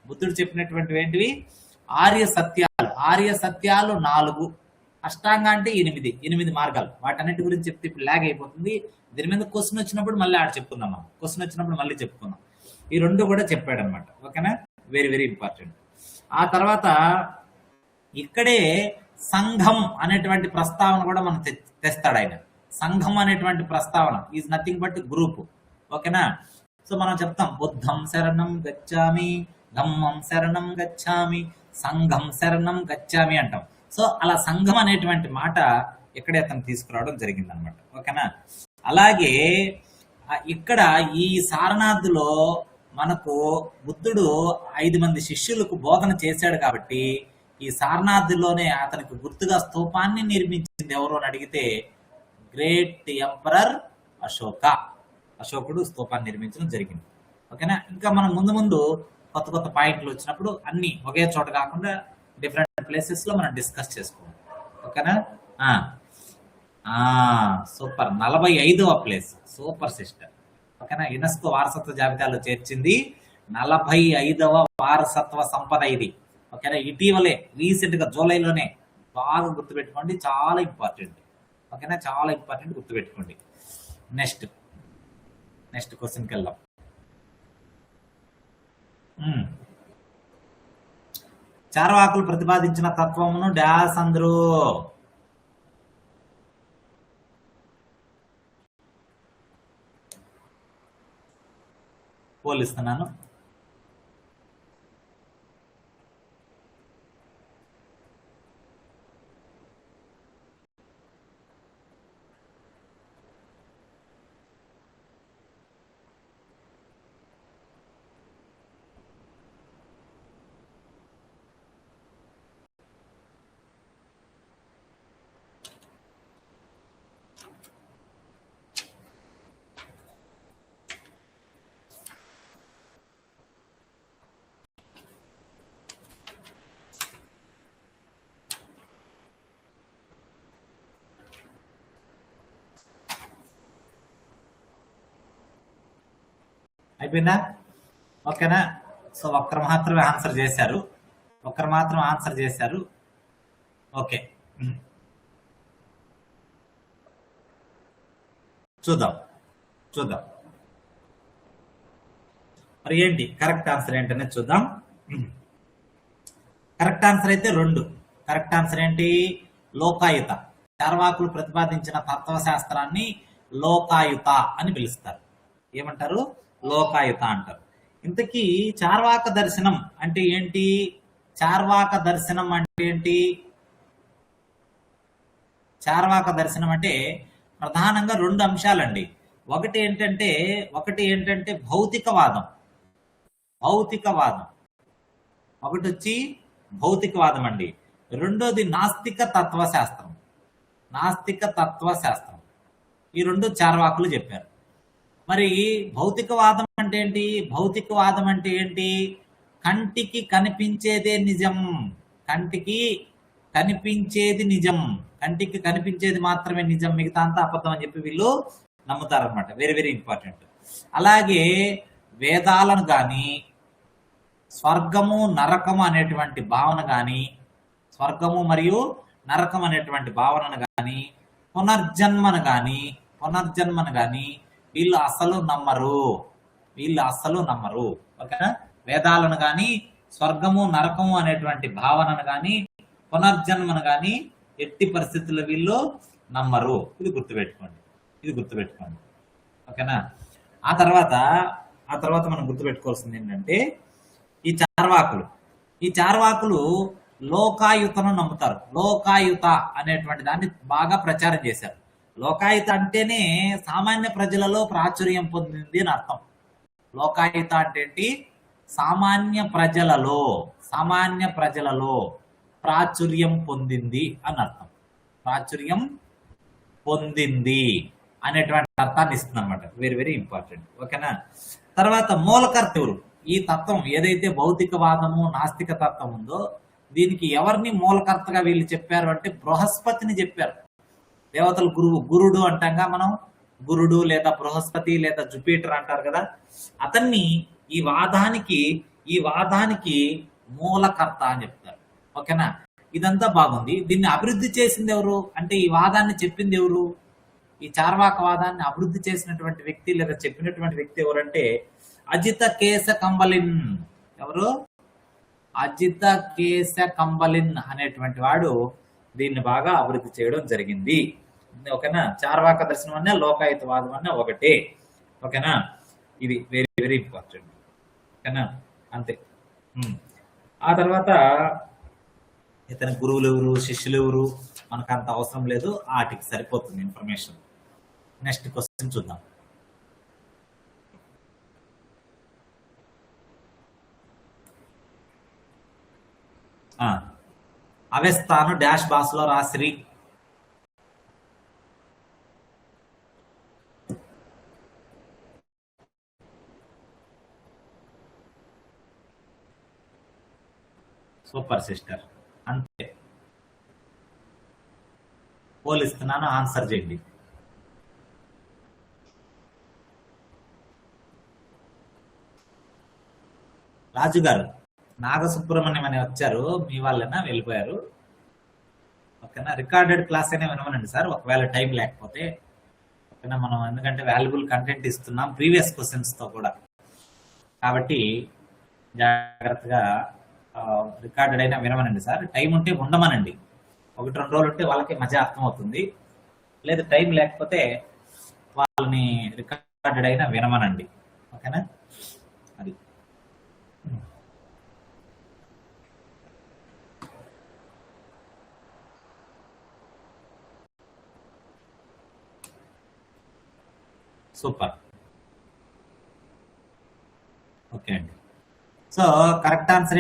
బుద్ధుడు చెప్పినటువంటివి ఏంటివి? ఆర్య సత్యాలు 4, అష్టాంగ అంటే 8 మార్గాలు. వాటన్నిటి గురించి చెప్తే ఇప్పుడు లాగ్ అయిపోతుంది. దీని మీద క్వశ్చన్ వచ్చినప్పుడు మళ్ళీ చెప్పుకుందాం. మనం క్వశ్చన్ వచ్చినప్పుడు మళ్ళీ చెప్పుకుందాం. ఈ 2 కూడా చెప్పాడు అనమాట. ఓకేనా? Very very important. ఆ తర్వాత ఇక్కడే సంఘం అనేటువంటి ప్రస్తావన కూడా మనం తెస్తాడు ఆయన. సంఘం అనేటువంటి ప్రస్తావన ఈజ్ నథింగ్ బట్ గ్రూప్. ఓకేనా? సో మనం చెప్తాం బుద్ధం శరణం గచ్చామి, ధమ్మం శరణం గచ్చామి, సంఘం శరణం గచ్చామి అంటాం. సో అలా సంఘం అనేటువంటి మాట ఇక్కడే అతను తీసుకురావడం జరిగింది అనమాట. ఓకేనా? అలాగే ఇక్కడ ఈ సారనాథ్లో మనకు బుద్ధుడు 5 మంది శిష్యులకు బోధన చేశాడు కాబట్టి ఈ సారనాథ్లోనే అతనికి గుర్తుగా స్తూపాన్ని నిర్మించింది ఎవరు అని అడిగితే గ్రేట్ ఎంపరర్ అశోకుడు స్తూపాన్ని నిర్మించడం జరిగింది. ఓకేనా? ఇంకా మనం ముందు కొత్త పాయింట్లు వచ్చినప్పుడు అన్ని ఒకే చోట కాకుండా డిఫరెంట్ ప్లేసెస్ లో మనం డిస్కస్ చేసుకోవాలి. ఓకేనా? సూపర్. 45వ ప్లేస్. Super sister. ఓకేనా? యునెస్కో వారసత్వ జాబితాలో చేర్చింది 45వ వారసత్వ సంపద ఇది. ఓకేనా? ఇటీవలే రీసెంట్ గా జూలైలోనే. బాగా గుర్తుపెట్టుకోండి, చాలా ఇంపార్టెంట్. ఓకేనా? చాలా ఇంపార్టెంట్, గుర్తుపెట్టుకోండి. నెక్స్ట్ క్వశ్చన్కి వెళ్దాం. చార్వాకులు ప్రతిపాదించిన తత్వమును డాస్ అందరూ పోలిస్తున్నాను. అయిపోయిందా? ఓకేనా? సో ఒక్కరు మాత్రమే ఆన్సర్ చేశారు. ఓకే, చూద్దాం. మరి ఏంటి కరెక్ట్ ఆన్సర్ ఏంటనేది చూద్దాం. కరెక్ట్ ఆన్సర్ అయితే 2. కరెక్ట్ ఆన్సర్ ఏంటి? లోకాయుత. చార్వాకులు ప్రతిపాదించిన తత్వశాస్త్రాన్ని లోకాయుత అని పిలుస్తారు. ఏమంటారు? లోకాయుత అంటారు. ఇంతకీ చార్వాక దర్శనం అంటే ఏంటి? చార్వాక దర్శనం అంటే ప్రధానంగా 2 అంశాలండి. ఒకటి ఏంటంటే భౌతికవాదం. ఒకటి వచ్చి భౌతికవాదం అండి. రెండోది నాస్తిక తత్వశాస్త్రం. ఈ 2 చార్వాకులు చెప్పారు. మరి భౌతికవాదం అంటే ఏంటి? కంటికి కనిపించేదే నిజం. కంటికి కనిపించేది మాత్రమే నిజం, మిగతా అంతా అబద్ధం అని చెప్పి వీళ్ళు నమ్ముతారనమాట. Very very important. అలాగే వేదాలను కానీ, స్వర్గము నరకము అనేటువంటి భావన కానీ, స్వర్గము మరియు నరకం అనేటువంటి భావనను కానీ, పునర్జన్మను కానీ వీళ్ళు అసలు నమ్మరు. ఓకేనా? వేదాలను కానీ, స్వర్గము నరకము అనేటువంటి భావనను కానీ, పునర్జన్మను కానీ ఎట్టి పరిస్థితుల్లో వీళ్ళు నమ్మరు. ఇది గుర్తుపెట్టుకోండి. ఓకేనా? ఆ తర్వాత మనం గుర్తుపెట్టుకోవాల్సింది ఏంటంటే ఈ చార్వాకులు లోకాయుతను నమ్ముతారు. లోకాయుత అనేటువంటి దాన్ని బాగా ప్రచారం చేశారు. లోకాయుత అంటేనే సామాన్య ప్రజలలో ప్రాచుర్యం పొందింది అని అర్థం. లోకాయుత అంటే ఏంటి? సామాన్య ప్రజలలో ప్రాచుర్యం పొందింది అని అర్థం. ప్రాచుర్యం పొందింది అనేటువంటి అర్థాన్ని ఇస్తుంది అనమాట. Very very important. ఓకేనా? తర్వాత మూలకర్త ఎవరు? ఈ తత్వం ఏదైతే భౌతికవాదము నాస్తిక తత్వం ఉందో దీనికి ఎవరిని మూలకర్తగా వీళ్ళు చెప్పారు అంటే బృహస్పతిని చెప్పారు. దేవతల గురుడు అంటాంగా మనం. గురుడు లేదా బృహస్పతి లేదా జుపిటర్ అంటారు కదా. అతన్ని ఈ వాదానికి మూలకర్త అని చెప్తారు. ఓకేనా? ఇదంతా బాగుంది. దీన్ని అభివృద్ధి చేసింది ఎవరు అంటే ఈ వాదాన్ని చెప్పింది ఎవరు? ఈ చార్వాక వాదాన్ని అభివృద్ధి చేసినటువంటి వ్యక్తి లేదా చెప్పినటువంటి వ్యక్తి ఎవరంటే అజిత కేశ కంబలిన్. ఎవరు? అజిత కేశ కంబలిన్ అనేటువంటి వాడు దీన్ని బాగా అభివృద్ధి చేయడం జరిగింది. ఓకేనా? చార్వాక దర్శనం అన్నా లోకాయుత వాదం అన్నా ఒకటే. ఓకేనా? ఇది వెరీ వెరీ ఇంపార్టెంట్. ఓకేనా? అంతే. ఆ తర్వాత ఇతని గురువులు ఎవరు, శిష్యులు ఎవరు మనకు అంత అవసరం లేదు. వాటికి సరిపోతుంది ఇన్ఫర్మేషన్. నెక్స్ట్ క్వశ్చన్ చూద్దాం. అవెస్తాను డాష్ భాషలో రాసిరి. Super sister. అంతే. పోలిస్తున్నాను, ఆన్సర్ చేయండి. రాజు గారు, నాగసుబ్రహ్మణ్యం అని వచ్చారు, మీ వాళ్ళైనా వెళ్ళిపోయారు. ఓకేనా? రికార్డెడ్ క్లాస్ అయినా వినమనండి సార్, ఒకవేళ టైం లేకపోతే. ఓకేనా? మనం ఎందుకంటే వాల్యుబుల్ కంటెంట్ ఇస్తున్నాం ప్రీవియస్ క్వశ్చన్స్ తో కూడా, కాబట్టి జాగ్రత్తగా రికార్డెడ్ అయినా వినమనండి సార్. టైం ఉంటే ఉండమనండి. 1-2 రోజులు ఉంటే వాళ్ళకి మజా అర్థమవుతుంది. లేదు టైం లేకపోతే వాళ్ళని రికార్డెడ్ అయినా వినమనండి. ఓకేనా? అది సూపర్. ఓకే అండి. సో కరెక్ట్ ఆన్సర్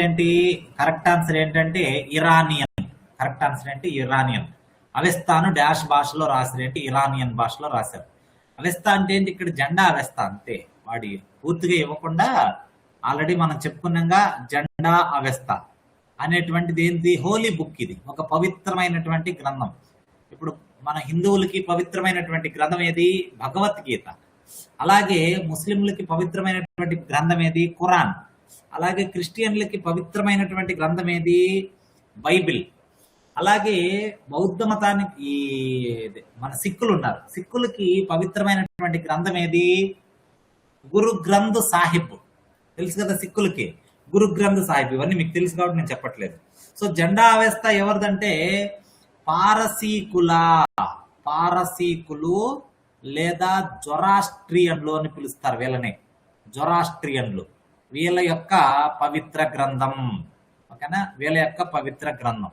ఏంటంటే ఇరానియన్. కరెక్ట్ ఆన్సర్ ఏంటి? ఇరానియన్. అవెస్తాను డాష్ భాషలో రాశారు ఏంటి? ఇరానియన్ భాషలో రాశారు. అవెస్తా అంటే ఏంటి? ఇక్కడ జెండా అవెస్తా అంతే. వాడి పూర్తిగా ఇవ్వకుండా ఆల్రెడీ మనం చెప్పుకున్నాగా జెండా అవెస్తా అనేటువంటిది ఏంటి? Holy book. ఇది ఒక పవిత్రమైనటువంటి గ్రంథం. ఇప్పుడు మన హిందువులకి పవిత్రమైనటువంటి గ్రంథం ఏది? భగవద్గీత. అలాగే ముస్లింలకి పవిత్రమైనటువంటి గ్రంథం ఏది? ఖురాన్. అలాగే క్రిస్టియన్లకి పవిత్రమైనటువంటి గ్రంథం ఏది? బైబిల్. అలాగే బౌద్ధ మతానికి మన సిక్కులు ఉన్నారు, సిక్కులకి పవిత్రమైనటువంటి గ్రంథం ఏది? గురు గ్రంథ్ సాహిబ్. తెలుసు కదా సిక్కులకి గురు గ్రంథ్ సాహిబ్. ఇవన్నీ మీకు తెలుసు కాబట్టి నేను చెప్పట్లేదు. సో జెండా అవెస్త ఎవరిదంటే పారసీకులు లేదా జొరాస్ట్రియన్లు అని పిలుస్తారు వీళ్ళని. జొరాస్ట్రియన్లు వీళ్ళ యొక్క పవిత్ర గ్రంథం. ఓకేనా? వీళ్ళ యొక్క పవిత్ర గ్రంథం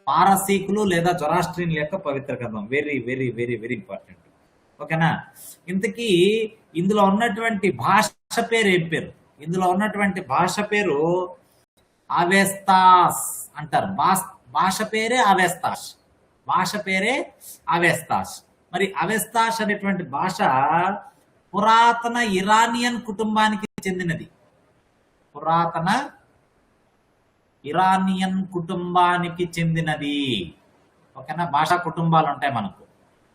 పారసీకులు లేదా జొరాస్ట్రియన్ల యొక్క పవిత్ర గ్రంథం. Very very very very important. ఓకేనా? ఇంతకీ ఇందులో ఉన్నటువంటి భాష పేరు ఏం పేరు? ఇందులో ఉన్నటువంటి భాష పేరు అవెస్తాస్ అంటారు. భాష పేరే అవెస్తాస్. మరి అవెస్తాస్ అనేటువంటి భాష పురాతన ఇరానియన్ కుటుంబానికి చెందినది. పురాతన ఇరానియన్ కుటుంబానికి చెందినది. ఓకేనా? భాషా కుటుంబాలు ఉంటాయి మనకు.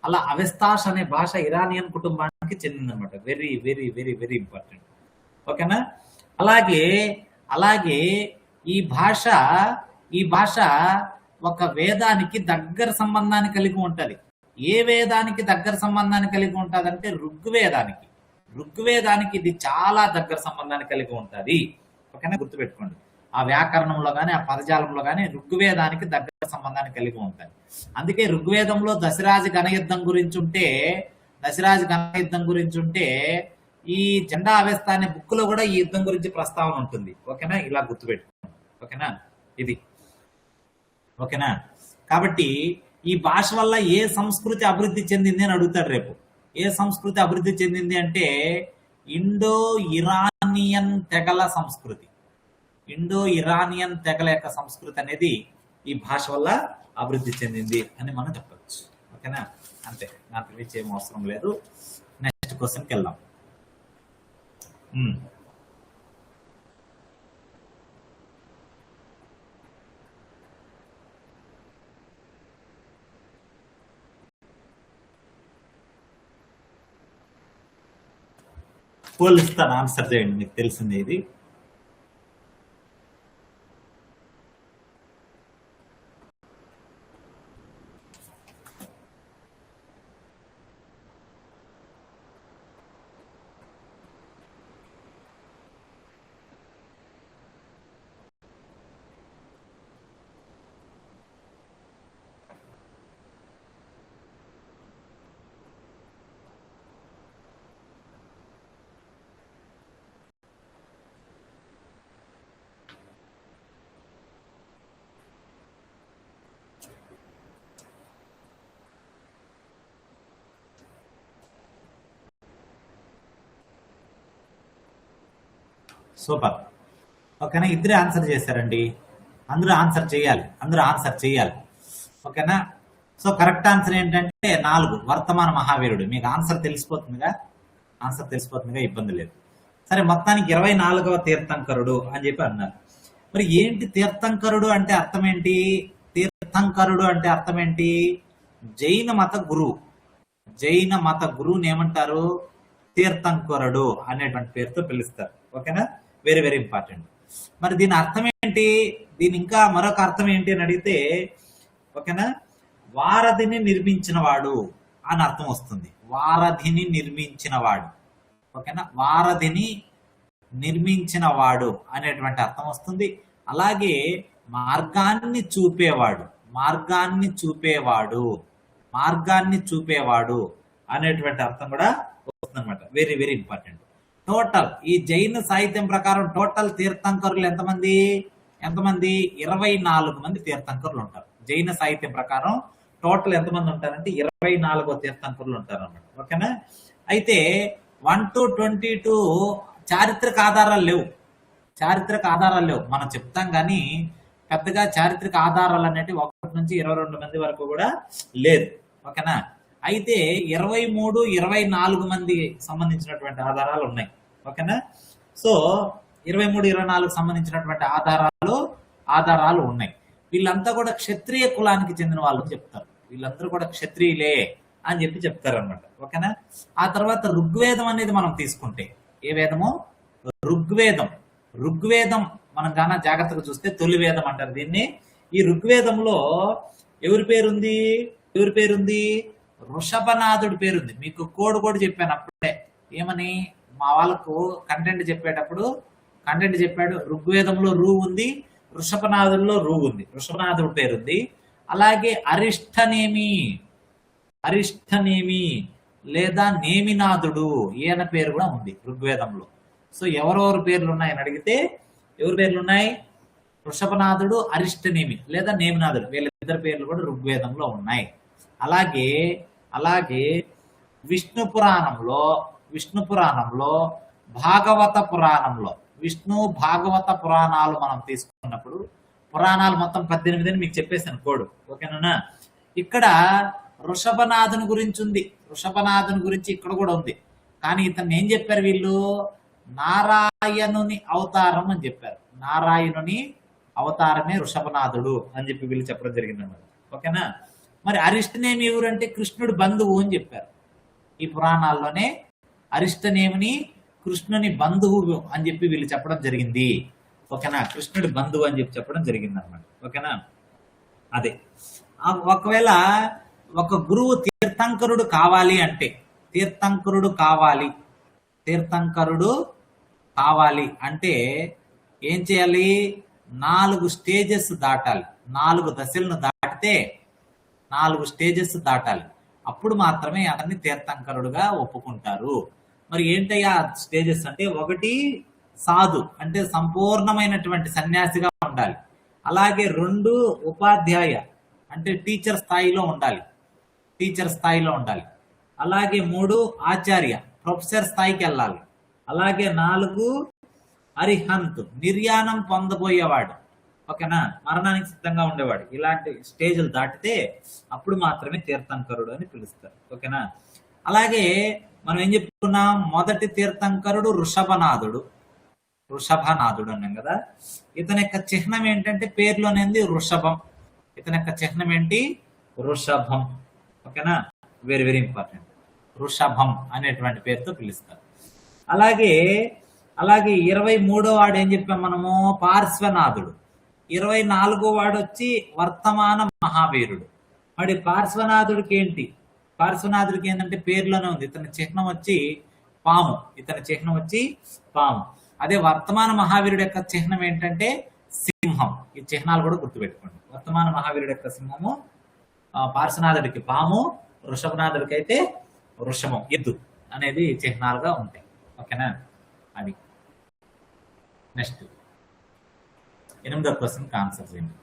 అలా అవెస్తాష్ అనే భాష ఇరానియన్ కుటుంబానికి చెందిందనమాట. Very very very very important. ఓకేనా. అలాగే అలాగే ఈ భాష ఒక వేదానికి దగ్గర సంబంధాన్ని కలిగి ఉంటది. ఏ వేదానికి దగ్గర సంబంధాన్ని కలిగి ఉంటదంటే ఋగ్వేదానికి ఇది చాలా దగ్గర సంబంధాన్ని కలిగి ఉంటది. ఓకేనా, గుర్తుపెట్టుకోండి. ఆ వ్యాకరణంలో కానీ ఆ పదజాలంలో కానీ ఋగ్వేదానికి దగ్గర సంబంధాన్ని కలిగి ఉంటుంది. అందుకే ఋగ్వేదంలో దశరాజ ఘనయుద్ధం గురించి ఉంటే ఈ జెండా అవస్థ అనే బుక్ లో కూడా ఈ యుద్ధం గురించి ప్రస్తావన ఉంటుంది. ఓకేనా, ఇలా గుర్తుపెట్టుకోండి. ఓకేనా, ఇది ఓకేనా. కాబట్టి ఈ భాష వల్ల ఏ సంస్కృతి అభివృద్ధి చెందింది అని అడుగుతాడు రేపు. ఏ సంస్కృతి అభివృద్ధి చెందింది అంటే ఇండో ఇరానియన్ తెగల సంస్కృతి. ఇండో ఇరానియన్ తెగల యొక్క సంస్కృతి అనేది ఈ భాష వల్ల అభివృద్ధి చెందింది అని మనం చెప్పచ్చు. ఓకేనా, అంతే, నాకు రీచ్ ఏం అవసరం లేదు. నెక్స్ట్ క్వశ్చన్కి వెళ్దాం. పోల్ ఇస్తాను, ఆన్సర్ చేయండి. మీకు తెలిసింది ఇది. సూపర్. ఓకేనా, ఇద్దరే ఆన్సర్ చేశారండి. అందరూ ఆన్సర్ చేయాలి. ఓకేనా. సో కరెక్ట్ ఆన్సర్ ఏంటంటే 4, వర్తమాన మహావీరుడు. మీకు ఆన్సర్ తెలిసిపోతుందిగా, ఇబ్బంది లేదు. సరే, మొత్తానికి 24వ తీర్థంకరుడు అని చెప్పి అన్నారు. మరి ఏంటి తీర్థంకరుడు అంటే అర్థం ఏంటి? జైన మత గురువుని ఏమంటారు? తీర్థంకరుడు అనేటువంటి పేరుతో పిలుస్తారు. ఓకేనా, వెరీ వెరీ ఇంపార్టెంట్. మరి దీని అర్థం ఏంటి? దీని ఇంకా మరొక అర్థం ఏంటి అని అడిగితే, ఓకేనా, వారధిని నిర్మించినవాడు అని అర్థం వస్తుంది. వారధిని నిర్మించినవాడు. ఓకేనా, వారధిని నిర్మించినవాడు అనేటువంటి అర్థం వస్తుంది. అలాగే మార్గాన్ని చూపేవాడు అనేటువంటి అర్థం కూడా వస్తుంది అనమాట. Very very important. టోటల్ ఈ జైన సాహిత్యం ప్రకారం టోటల్ తీర్థంకరులు ఎంతమంది? 24 మంది తీర్థంకరులు ఉంటారు. జైన సాహిత్యం ప్రకారం టోటల్ ఎంతమంది ఉంటారంటే 24 తీర్థంకరులు ఉంటారు అన్నమాట. ఓకేనా. అయితే 1 to 22 చారిత్రక ఆధారాలు లేవు. మనం చెప్తాం కానీ పెద్దగా చారిత్రక ఆధారాలు అనేవి 1 నుంచి 22 మంది వరకు కూడా లేదు. ఓకేనా. అయితే 23, 24 మంది సంబంధించినటువంటి ఆధారాలు ఉన్నాయి. ఓకేనా. సో 23, 24 సంబంధించినటువంటి ఆధారాలు ఉన్నాయి. వీళ్ళంతా కూడా క్షత్రియ కులానికి చెందిన వాళ్ళు చెప్తారు. వీళ్ళందరూ కూడా క్షత్రియులే అని చెప్తారు అనమాట. ఓకేనా. ఆ తర్వాత ఋగ్వేదం అనేది మనం తీసుకుంటే, ఏ వేదము? ఋగ్వేదం మనం గాన జాగ్రత్తగా చూస్తే తొలి వేదం అంటారు దీన్ని. ఈ ఋగ్వేదంలో ఎవరి పేరుంది? వృషభనాథుడి పేరుంది. మీకు కోడ్ కూడా చెప్పాను అప్పుడే. ఏమని? మా వాళ్ళకు కంటెంట్ చెప్పాడు. ఋగ్వేదంలో రూ ఉంది, వృషభనాథుల్లో రూ ఉంది. వృషభనాథుడి పేరుంది. అలాగే అరిష్టనేమి లేదా నేమినాథుడు, ఈయన పేరు కూడా ఉంది ఋగ్వేదంలో. సో ఎవరెవరు పేర్లు ఉన్నాయని అడిగితే, ఎవరి పేర్లు ఉన్నాయి? వృషభనాథుడు, అరిష్టనేమి లేదా నేమినాథుడు, వీళ్ళిద్దరు పేర్లు కూడా ఋగ్వేదంలో ఉన్నాయి. అలాగే విష్ణు పురాణంలో భాగవత పురాణంలో విష్ణు భాగవత పురాణాలు మనం తీసుకున్నప్పుడు, పురాణాలు మొత్తం 18 అని మీకు చెప్పేసాను కోడు. ఓకేనా. ఇక్కడ వృషభనాథుని గురించి ఇక్కడ కూడా ఉంది. కానీ ఇతను ఏం చెప్పారు వీళ్ళు? నారాయణుని అవతారం అని చెప్పారు. నారాయణుని అవతారమే వృషభనాథుడు అని చెప్పి వీళ్ళు చెప్పడం జరిగిందన్నమాట. ఓకేనా. మరి అరిష్టనేమి ఎవరంటే కృష్ణుడు బంధువు అని చెప్పారు. ఈ పురాణాల్లోనే అరిష్టనేమిని కృష్ణుని బంధువు అని చెప్పి వీళ్ళు చెప్పడం జరిగింది. ఓకేనా, కృష్ణుడి బంధువు అని చెప్పి చెప్పడం జరిగింది అనమాట. ఓకేనా, అదే ఒకవేళ ఒక గురువు తీర్థంకరుడు కావాలి అంటే తీర్థంకరుడు అంటే ఏం చేయాలి? 4 స్టేజెస్ దాటాలి. 4 దశలను దాటితే 4 స్టేజెస్ దాటాలి. అప్పుడు మాత్రమే అతన్ని తీర్థంకరుడుగా ఒప్పుకుంటారు. మరి ఏంటయ్యా స్టేజెస్ అంటే, 1 సాధు అంటే సంపూర్ణమైనటువంటి సన్యాసిగా ఉండాలి. అలాగే 2 ఉపాధ్యాయ అంటే టీచర్ స్థాయిలో ఉండాలి. అలాగే 3 ఆచార్య ప్రొఫెసర్ స్థాయికి వెళ్ళాలి. అలాగే 4 అరిహంత్ నిర్యాణం పొందబోయేవాడు. ఓకేనా, మరణానికి సిద్ధంగా ఉండేవాడు. ఇలాంటి స్టేజ్లు దాటితే అప్పుడు మాత్రమే తీర్థంకరుడు అని పిలుస్తారు. ఓకేనా, అలాగే మనం ఏం చెప్పుకున్నాం? మొదటి తీర్థంకరుడు వృషభనాథుడు అన్నాం కదా. ఇతని యొక్క చిహ్నం ఏంటంటే పేర్లోనేది వృషభం. ఇతని యొక్క చిహ్నం ఏంటి? వృషభం. ఓకేనా, వెరీ వెరీ ఇంపార్టెంట్. వృషభం అనేటువంటి పేరుతో పిలుస్తారు. అలాగే 23వ వాడు ఏం చెప్పాం మనము? పార్శ్వనాథుడు. 24వ వాడు వచ్చి వర్తమాన మహావీరుడు. మరి పార్శ్వనాథుడికి ఏంటంటే పేర్లోనే ఉంది. ఇతని చిహ్నం వచ్చి పాము. అదే వర్తమాన మహావీరుడు యొక్క చిహ్నం ఏంటంటే సింహం. ఈ చిహ్నాలు కూడా గుర్తుపెట్టుకోండి. వర్తమాన మహావీరుడు యొక్క సింహము, పార్శ్వనాథుడికి పాము, వృషభనాథుడికి అయితే వృషభం, ఎద్దు అనేది చిహ్నాలుగా ఉంటాయి. ఓకేనా, అది. నెక్స్ట్ 8వ క్వశ్చన్కి ఆన్సర్ చేయండి.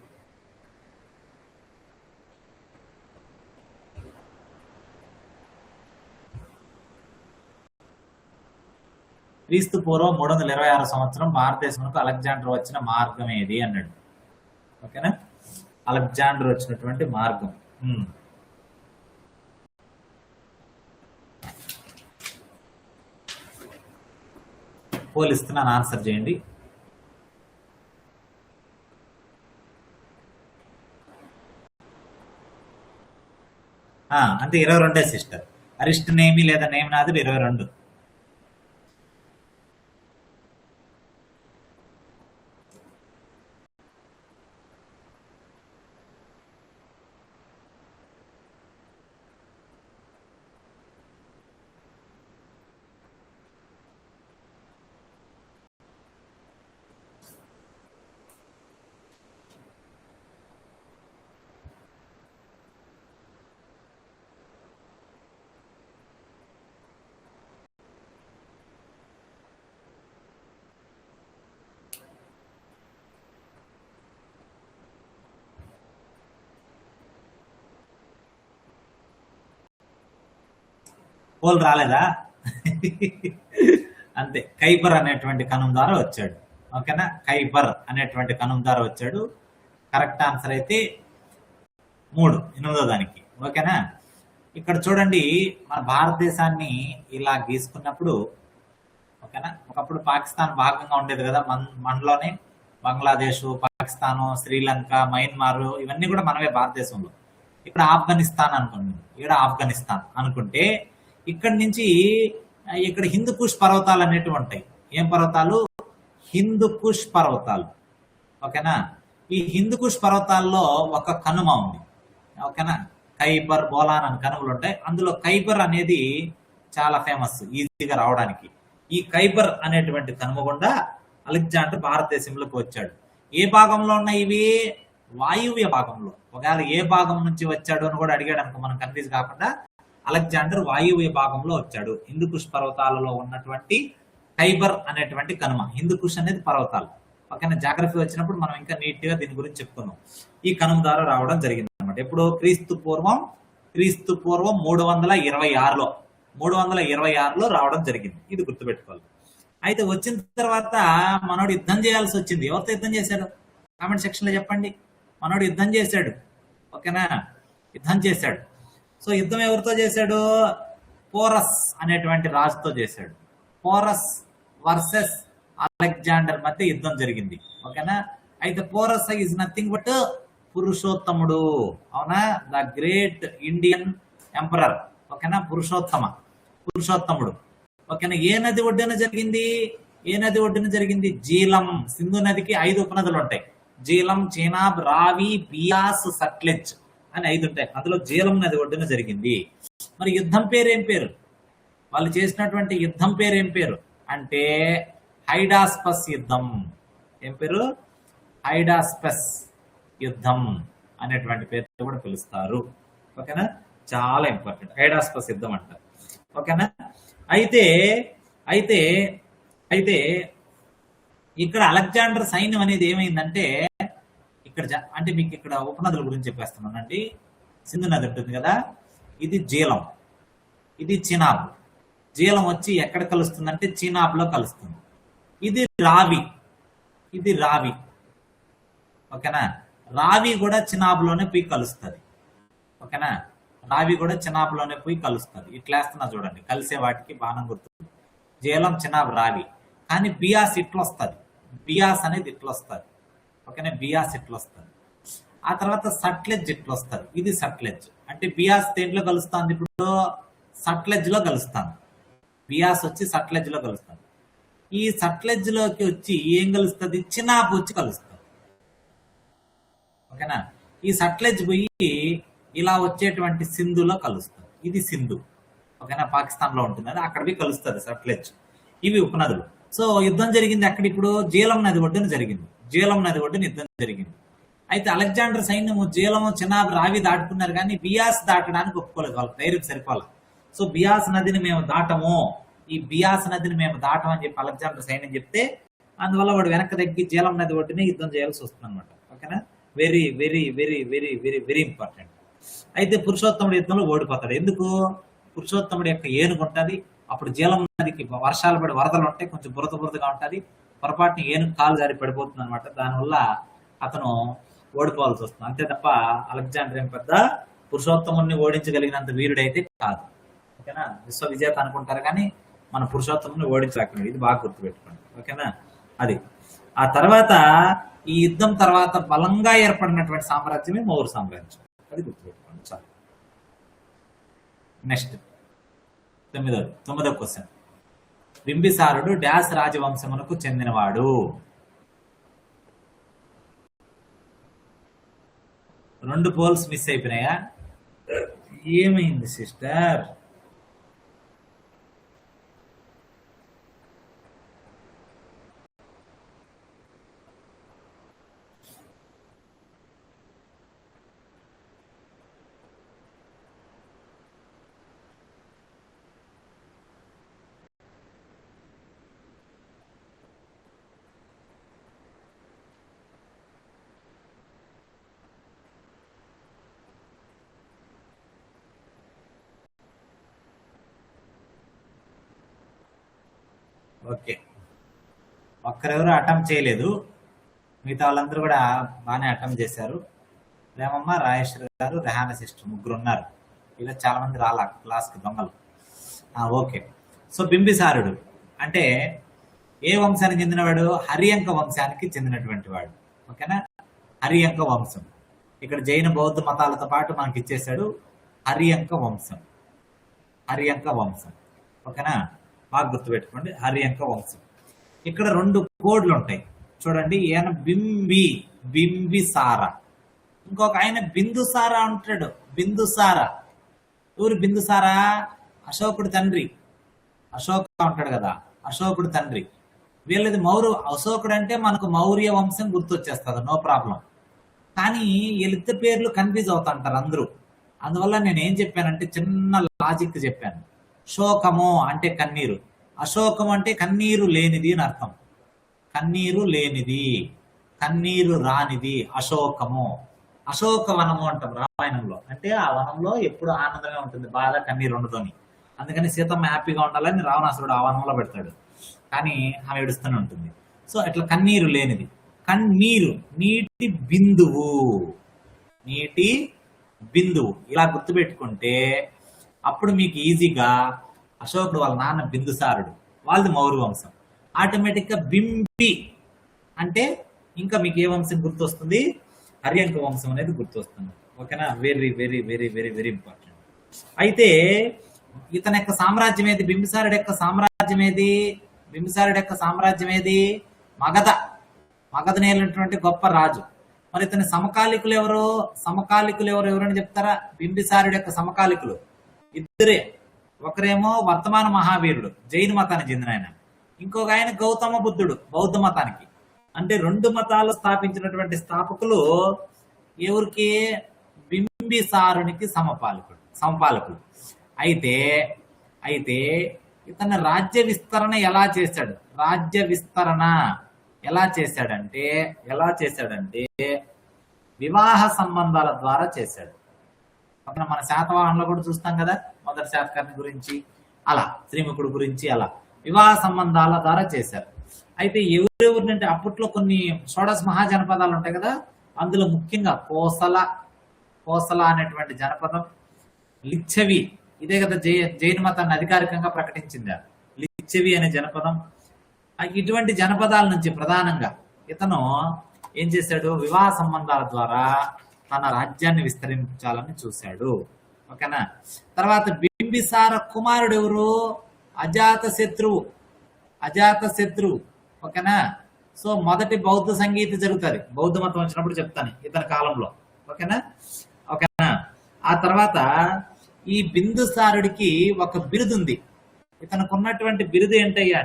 క్రీస్తు పూర్వం 326 సంవత్సరం భారతదేశంలో అలెగ్జాండర్ వచ్చిన మార్గం ఏది అన్నాడు. ఓకేనా, అలెగ్జాండర్ వచ్చినటువంటి మార్గం. పోలిస్తున్నాను, ఆన్సర్ చేయండి. అంటే 22 సిస్టర్. అరిష్టనేమి లేదా నేమినాథుడు 22. పోల్ రాలేదా? అంతే, కైబర్ అనేటువంటి కణం ద్వారా వచ్చాడు. ఓకేనా, కైబర్ అనేటువంటి కణం ద్వారా వచ్చాడు. కరెక్ట్ ఆన్సర్ అయితే 3, 8వ దానికి. ఓకేనా, ఇక్కడ చూడండి, మన భారతదేశాన్ని ఇలా గీసుకున్నప్పుడు, ఓకేనా, ఒకప్పుడు పాకిస్తాన్ భాగంగా ఉండేది కదా మనలోనే. బంగ్లాదేశ్, పాకిస్తాను, శ్రీలంక, మయన్మార్ ఇవన్నీ కూడా మనమే భారతదేశంలో. ఇక్కడ ఆఫ్ఘనిస్తాన్ అనుకోండి, ఇక్కడ ఆఫ్ఘనిస్తాన్ అనుకుంటే ఇక్కడి నుంచి ఇక్కడ హిందూకుష్ పర్వతాలు అనేటివి ఉంటాయి. ఏం పర్వతాలు? హిందూకుష్ పర్వతాలు. ఓకేనా, ఈ హిందూకుష్ పర్వతాల్లో ఒక కనుమ ఉంది. ఓకేనా, ఖైబర్, బోలాన్ అని కనుమలు ఉంటాయి. అందులో ఖైబర్ అనేది చాలా ఫేమస్ ఈజీగా రావడానికి. ఈ ఖైబర్ అనేటువంటి కనుమ గుండా అలెగ్జాండర్ భారతదేశంలోకి వచ్చాడు. ఏ భాగంలో ఉన్నాయి ఇవి? వాయువ్య భాగంలో. ఒకవేళ ఏ భాగం నుంచి వచ్చాడు అని కూడా అడిగాడు అనుకో, మనం కన్ఫ్యూజ్ కాకుండా, అలెగ్జాండర్ వాయువ్య భాగంలో వచ్చాడు. హిందూకుష్ పర్వతాలలో ఉన్నటువంటి ఖైబర్ అనేటువంటి కనుమ. హిందూకుష్ అనేది పర్వతాలు. ఓకేనా, జాగ్రఫీ వచ్చినప్పుడు మనం ఇంకా నీట్ గా దీని గురించి చెప్పుకుందాం. ఈ కనుమ ద్వారా రావడం జరిగింది అనమాట. ఎప్పుడు? క్రీస్తు పూర్వం 326లో రావడం జరిగింది. ఇది గుర్తుపెట్టుకోవాలి. అయితే వచ్చిన తర్వాత మనోడు యుద్ధం చేయాల్సి వచ్చింది. ఎవరితో యుద్ధం చేశాడు? కామెంట్ సెక్షన్ లో చెప్పండి. మనోడు యుద్ధం చేశాడు. ఓకేనా, యుద్ధం చేశాడు. సో యుద్ధం ఎవరితో చేశాడు? పోరస్ అనేటువంటి రాజుతో చేశాడు. పోరస్ వర్సెస్ అలెగ్జాండర్ మధ్య యుద్ధం జరిగింది. ఓకేనా, అయితే పోరస్ ఈజ్ నథింగ్ బట్ పురుషోత్తముడు. అవునా? The great Indian emperor. ఓకేనా? పురుషోత్తముడు. ఓకేనా? ఏ నది ఒడ్డున జరిగింది? జీలం. సింధు నదికి 5 ఉపనదులు ఉంటాయి. జీలం, చీనాబ్, రావి, బియాస్, సట్లెజ్ అని 5 ఉంటాయి. అందులో జీలం నది ఒడ్డున జరిగింది. మరి యుద్ధం పేరేం పేరు? వాళ్ళు చేసినటువంటి యుద్ధం పేరేం పేరు అంటే హైడాస్పస్ యుద్ధం. ఏం పేరు? హైడాస్పస్ యుద్ధం అనేటువంటి పేరుతో కూడా పిలుస్తారు. ఓకేనా? చాలా ఇంపార్టెంట్. హైడాస్పస్ యుద్ధం అంటారు. ఓకేనా? అయితే అయితే అయితే ఇక్కడ అలెగ్జాండర్ సైన్యం అనేది ఏమైందంటే ఇక్కడ అంటే మీకు ఇక్కడ ఉపనదుల గురించి చెప్పేస్తున్నానండి. సింధు నది ఉంటుంది కదా, ఇది జీలం, ఇది చినాబ్. జీలం వచ్చి ఎక్కడ కలుస్తుందంటే చీనాబ్ లో కలుస్తుంది. ఇది రావి. ఓకేనా? రావి కూడా చినాబ్లోనే పోయి కలుస్తుంది. ఓకేనా? రావి కూడా చినాబ్లోనే పోయి కలుస్తుంది. ఇట్లేస్తున్నా చూడండి, కలిసే వాటికి బాణం గుర్తు. జీలం, చినాబ్, రావి. కానీ బియాస్ ఇట్లా వస్తుంది. బియాస్ అనేది ఇట్లా వస్తుంది. ఓకేనా? బియాస్ ఇట్లా వస్తుంది. ఆ తర్వాత సట్లెజ్ ఇట్లా వస్తుంది. ఇది సట్లెజ్. అంటే బియాస్ దేంట్లో కలుస్తుంది? ఇప్పుడు సట్లెజ్ లో కలుస్తుంది. బియాస్ వచ్చి సట్లెజ్ లో కలుస్తుంది. ఈ సట్లెజ్ లోకి వచ్చి ఏం కలుస్తుంది? చినాబ్ వచ్చి కలుస్తుంది. ఓకేనా? ఈ సట్లెజ్ పోయి ఇలా వచ్చేటువంటి సింధులో కలుస్తుంది. ఇది సింధు. ఓకేనా? పాకిస్తాన్ లో ఉంటుంది. అది అక్కడ పోయి కలుస్తుంది సట్లెజ్. ఇవి ఉపనదులు. సో యుద్ధం జరిగింది అక్కడ. ఇప్పుడు జీలం నది ఒడ్డున జరిగింది. యుద్ధం జరిగింది. అయితే అలెగ్జాండర్ సైన్యము జీలము, చినాబ్, రావి దాటుకున్నారు, కానీ బియాస్ దాటడానికి ఒప్పుకోలేదు. వాళ్ళకి ధైర్యం సరిపోవాలి. సో బియాస్ నదిని మేము దాటము, ఈ బియాస్ నదిని మేము దాటమని చెప్పి అలెగ్జాండర్ సైన్యం చెప్తే, అందువల్ల వాడు వెనక్కి తగ్గి జీలం నది ఒడ్డునే యుద్ధం చేయాల్సి వస్తుంది అనమాట. ఓకేనా? Very very very very very very important. అయితే పురుషోత్తముడి యుద్ధంలో ఓడిపోతాడు. ఎందుకు? పురుషోత్తముడి యొక్క ఏనుగు ఉంటుంది. అప్పుడు జీలం నదికి వర్షాలు పడి వరదలు ఉంటాయి, కొంచెం బురదగా ఉంటుంది. పొరపాటుని ఏనుగు కాలు జారి పడిపోతుంది అనమాట. దానివల్ల అతను ఓడిపోవాల్సి వస్తుంది. అంతే తప్ప అలెగ్జాండర్ ఏం పెద్ద పురుషోత్తముడిని ఓడించగలిగినంత వీరుడైతే కాదు. ఓకేనా? విశ్వ విజేత అనుకుంటారు, కానీ మన పురుషోత్తముని ఓడించలేకపోయాడు. ఇది బాగా గుర్తుపెట్టుకోండి. ఓకేనా? అది. ఆ తర్వాత ఈ యుద్ధం తర్వాత బలంగా ఏర్పడినటువంటి సామ్రాజ్యమే మౌర్య సామ్రాజ్యం. అది గుర్తుపెట్టుకోండి చాలు. నెక్స్ట్ 9వ క్వశ్చన్. బింబిసారుడు డాష్ రాజవంశమునకు చెందినవాడు. 2 పోల్స్ మిస్ అయిపోయినాయా? ఏమైంది సిస్టర్? ఓకే, ఒక్కరెవరు అటెంప్ట్ చేయలేదు. మిగతా వాళ్ళందరూ కూడా బాగానే అటెంప్ట్ చేశారు. ప్రేమమ్మ, రాజేశ్వరి గారు, రెహానా సిస్టర్, 3 ఉన్నారు. ఇలా చాలా మంది రాలా క్లాస్కి, దొంగలు. ఓకే. సో బింబిసారుడు అంటే ఏ వంశానికి చెందినవాడు? హరియంక వంశానికి చెందినటువంటి వాడు. ఓకేనా? హరియంక వంశం. ఇక్కడ జైన బౌద్ధ మతాలతో పాటు మనకి ఇచ్చేసాడు హరియంక వంశం. ఓకేనా? బాగా గుర్తుపెట్టుకోండి, హరియంక వంశం. ఇక్కడ 2 కోడ్లు ఉంటాయి చూడండి. ఈయన బింబిసార, ఇంకొక ఆయన బిందుసార అంటాడు. ఊరు బిందుసార అశోకుడి తండ్రి. అశోక ఉంటాడు కదా, అశోకుడి తండ్రి. వీళ్ళది అశోకుడు అంటే మనకు మౌర్య వంశం గుర్తొచ్చేస్తుంది, నో ప్రాబ్లం. కానీ వీళ్ళిద్దరి పేర్లు కన్ఫ్యూజ్ అవుతుంటారు అందరూ. అందువల్ల నేను ఏం చెప్పానంటే చిన్న లాజిక్ చెప్పాను. శోకము అంటే కన్నీరు, అశోకం అంటే కన్నీరు లేనిది అని అర్థం. కన్నీరు లేనిది, కన్నీరు రానిది అశోకము. అశోక వనము అంటాం రామాయణంలో. అంటే ఆ వనంలో ఎప్పుడు ఆనందంగా ఉంటుంది, బాధ కన్నీరు ఉండదని. అందుకని సీతమ్మ హ్యాపీగా ఉండాలని రావణాసురుడు ఆ వనంలో పెడతాడు, కానీ ఆమె ఏడుస్తూనే ఉంటుంది. సో అట్లా కన్నీరు లేనిది. కన్నీరు నీటి బిందువు ఇలా గుర్తుపెట్టుకుంటే అప్పుడు మీకు ఈజీగా అశోకుడు వాళ్ళ నాన్న బిందుసారుడు, వాళ్ళది మౌర్య వంశం. ఆటోమేటిక్గా బింబి అంటే ఇంకా మీకు ఏ వంశం గుర్తొస్తుంది? హర్యంక వంశం అనేది గుర్తొస్తుంది. ఓకేనా, very very very very very important. అయితే ఇతని యొక్క సామ్రాజ్యం ఏది? బింబిసారుడి యొక్క సామ్రాజ్యం ఏది? బింబిసారుడి యొక్క సామ్రాజ్యం ఏది? మగధ. మగధ నేలినటువంటి గొప్ప రాజు. మరి ఇతని సమకాలికులు ఎవరు? ఎవరని చెప్తారా? బింబిసారుడి యొక్క సమకాలికులు ఇద్దరే. ఒకరేమో వర్తమాన మహావీరుడు, జైన మతానికి చెందిన ఆయన. ఇంకొక ఆయన గౌతమ బుద్ధుడు, బౌద్ధ మతానికి. అంటే రెండు మతాలు స్థాపించినటువంటి స్థాపకులు ఎవరికి? బింబిసారునికి సమపాలకులు. అయితే ఇతను రాజ్య విస్తరణ ఎలా చేశాడు? ఎలా చేశాడంటే వివాహ సంబంధాల ద్వారా చేశాడు. మన శాతవాహనంలో కూడా చూస్తాం కదా, మొదటి శాతకర్ణి గురించి అలా, శ్రీముఖుడు గురించి అలా వివాహ సంబంధాల ద్వారా చేశారు. అయితే ఎవరెవరినంటే అప్పట్లో కొన్ని షోడశ మహాజనపదాలు ఉంటాయి కదా, అందులో ముఖ్యంగా కోసల అనేటువంటి జనపదం, లిచ్చవి, ఇదే కదా జైన మతాన్ని అధికారికంగా ప్రకటించింది, లిచ్చవి అనే జనపదం. ఇటువంటి జనపదాల నుంచి ప్రధానంగా ఇతను ఏం చేశాడు? వివాహ సంబంధాల ద్వారా తన రాజ్యాన్ని విస్తరించాలని చూశాడు. ఓకేనా. తర్వాత బింబిసార కుమారుడు ఎవరు? అజాతశత్రువు. ఓకేనా. సో మొదటి బౌద్ధ సంగీతి జరుగుతుంది, బౌద్ధ మతం వచ్చినప్పుడు చెప్తాను ఇతని కాలంలో. ఓకేనా. ఆ తర్వాత ఈ బిందుసారుడికి ఒక బిరుదు ఉంది. ఇతనికి ఉన్నటువంటి బిరుదు ఏంటయ్యా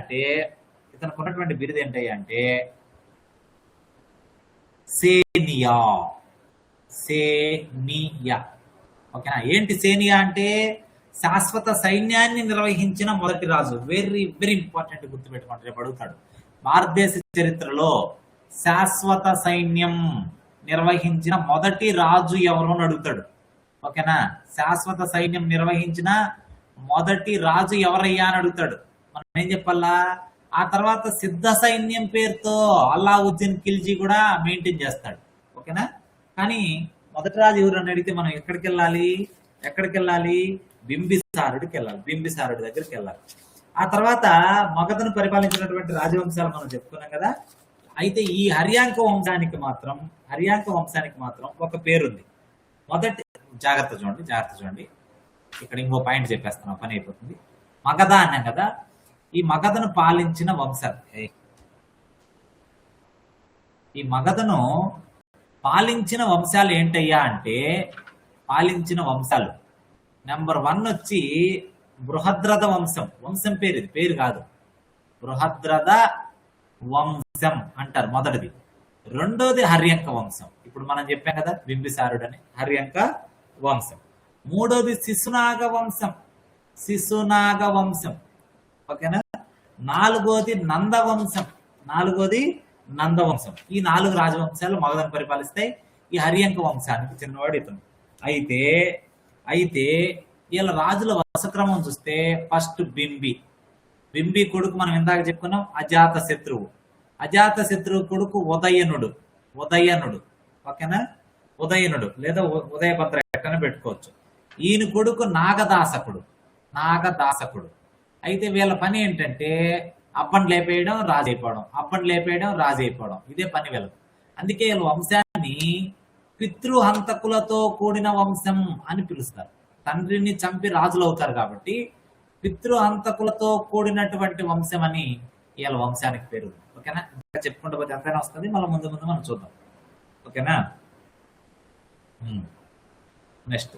అంటే సేనియా. ఓకేనా. ఏంటి సేనియా అంటే? శాశ్వత సైన్యాన్ని నిర్వహించిన మొదటి రాజు. వెరీ వెరీ ఇంపార్టెంట్, గుర్తుపెట్టుకుంటే రేపు అడుగుతాడు. భారతదేశ చరిత్రలో శాశ్వత సైన్యం నిర్వహించిన మొదటి రాజు ఎవరు అని అడుగుతాడు. ఓకేనా. శాశ్వత సైన్యం నిర్వహించిన మొదటి రాజు ఎవరయ్యా అని అడుగుతాడు. మనం ఏం చెప్పాలా? ఆ తర్వాత సిద్ధ సైన్యం పేరుతో అల్లావుద్దీన్ ఖిల్జీ కూడా మెయింటైన్ చేస్తాడు. ఓకేనా. కానీ మొదటి రాజు ఎవరు అని అడిగితే మనం ఎక్కడికి వెళ్ళాలి? బింబిసారుడి దగ్గరికి వెళ్ళాలి. ఆ తర్వాత మగధను పరిపాలించినటువంటి రాజవంశాలు మనం చెప్పుకున్నాం కదా. అయితే ఈ హర్యాంక వంశానికి మాత్రం ఒక పేరుంది. మొదటి జాగ్రత్త చూడండి, ఇక్కడ ఇంకో పాయింట్ చెప్పేస్తున్నాం, పని అయిపోతుంది. మగధ అన్నాం కదా, ఈ మగధను పాలించిన వంశాలు, ఏంటయ్యా అంటే, నెంబర్ 1 వచ్చి బృహద్రథ వంశం పేరు కాదు, బృహద్రథ వంశం అంటారు వంశం. రెండోది హర్యంక వంశం, ఇప్పుడు మనం చెప్పాం కదా బింబిసారుడని, హర్యంక వంశం. మూడోది శిశునాగ వంశం. ఓకేనా. నాలుగోది నందవంశం. ఈ 4 రాజవంశాలు మగధను పరిపాలిస్తాయి. ఈ హర్యంక వంశానికి చెందినవాడు ఇతను. అయితే వీళ్ళ రాజుల వరుసక్రమం చూస్తే ఫస్ట్ బింబి కొడుకు మనం ఇందాక చెప్పుకున్నాం అజాతశత్రువు కొడుకు ఉదయనుడు. ఓకేనా. ఉదయనుడు లేదా ఉదయభద్ర ఎక్కడనే పెట్టుకోవచ్చు. ఈయన కొడుకు నాగదాసకుడు. అయితే వీళ్ళ పని ఏంటంటే అప్పని లేపేయడం రాజు అయిపోవడం, ఇదే పని వీళ్ళకు. అందుకే వీళ్ళ వంశాన్ని పితృహంతకులతో కూడిన వంశం అని పిలుస్తారు. తండ్రిని చంపి రాజులు అవుతారు కాబట్టి పితృహంతకులతో కూడినటువంటి వంశం అని వీళ్ళ వంశానికి పేరు. ఓకేనా. ఇంకా చెప్పుకుంటూ పోతే ఎంతైనా వస్తుంది, మళ్ళీ ముందు మనం చూద్దాం. ఓకేనా. నెక్స్ట్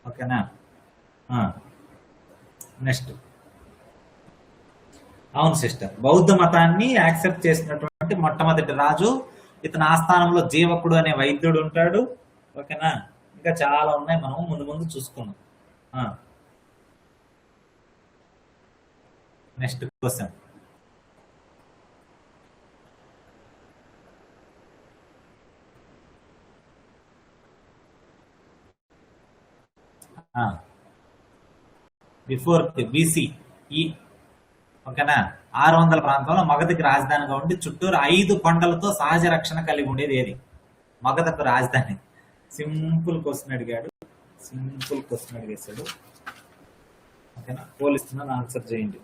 ఓకేనా. నెక్స్ట్ అవును సిస్టర్, బౌద్ధ మతాన్ని యాక్సెప్ట్ చేసినటువంటి మొట్టమొదటి రాజు ఇతని ఆస్థానంలో జీవకుడు అనే వైద్యుడు ఉంటాడు. ఓకేనా. ఇంకా చాలా ఉన్నాయి, మనం ముందు చూసుకున్నాం. Next question. Before BCE. ఓకేనా. 600 ప్రాంతంలో మగధకి రాజధానిగా ఉండి చుట్టూరు 5 కొండలతో సహజ రక్షణ కలిగి ఉండేది ఏది? మగధకు రాజధాని. సింపుల్ క్వశ్చన్ అడిగాడు, సింపుల్ క్వశ్చన్ అడిగేశాడు. ఓకేనా, పోలిస్తున్నాను, ఆన్సర్ చేయండి.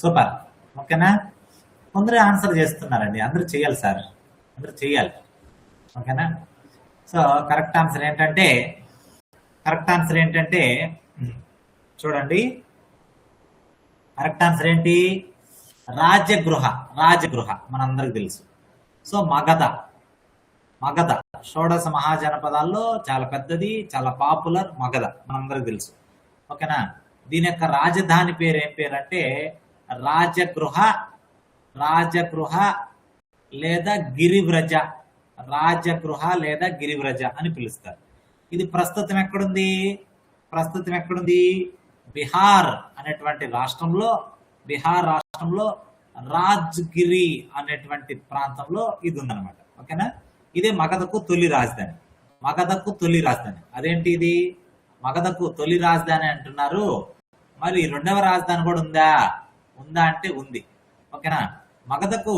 సూపర్. ఓకేనా, కొందరు ఆన్సర్ చేస్తున్నారండి, అందరూ చేయాలి సార్, అందరూ చేయాలి. ఓకేనా, సో కరెక్ట్ ఆన్సర్ ఏంటంటే చూడండి, కరెక్ట్ ఆన్సర్ ఏంటి? రాజగృహ. రాజగృహ మనందరికి తెలుసు. సో మగధ షోడశ మహాజనపదాల్లో చాలా పెద్దది, చాలా పాపులర్ మగధ, మనందరికి తెలుసు. ఓకేనా, దీని యొక్క రాజధాని పేరు ఏం పేరు అంటే రాజగృహ లేదా గిరివ్రజ. రాజగృహ లేదా గిరివ్రజ అని పిలుస్తారు. ఇది ప్రస్తుతం ఎక్కడుంది? బీహార్ అనేటువంటి రాష్ట్రంలో, రాజ్గిరి అనేటువంటి ప్రాంతంలో ఇది ఉందన్నమాట. ఓకేనా, ఇదే మగధకు తొలి రాజధాని. అదేంటి ఇది? మగధకు తొలి రాజధాని అంటున్నారు, మరి రెండవ రాజధాని కూడా ఉందా అంటే ఉంది. ఓకేనా, మగధకు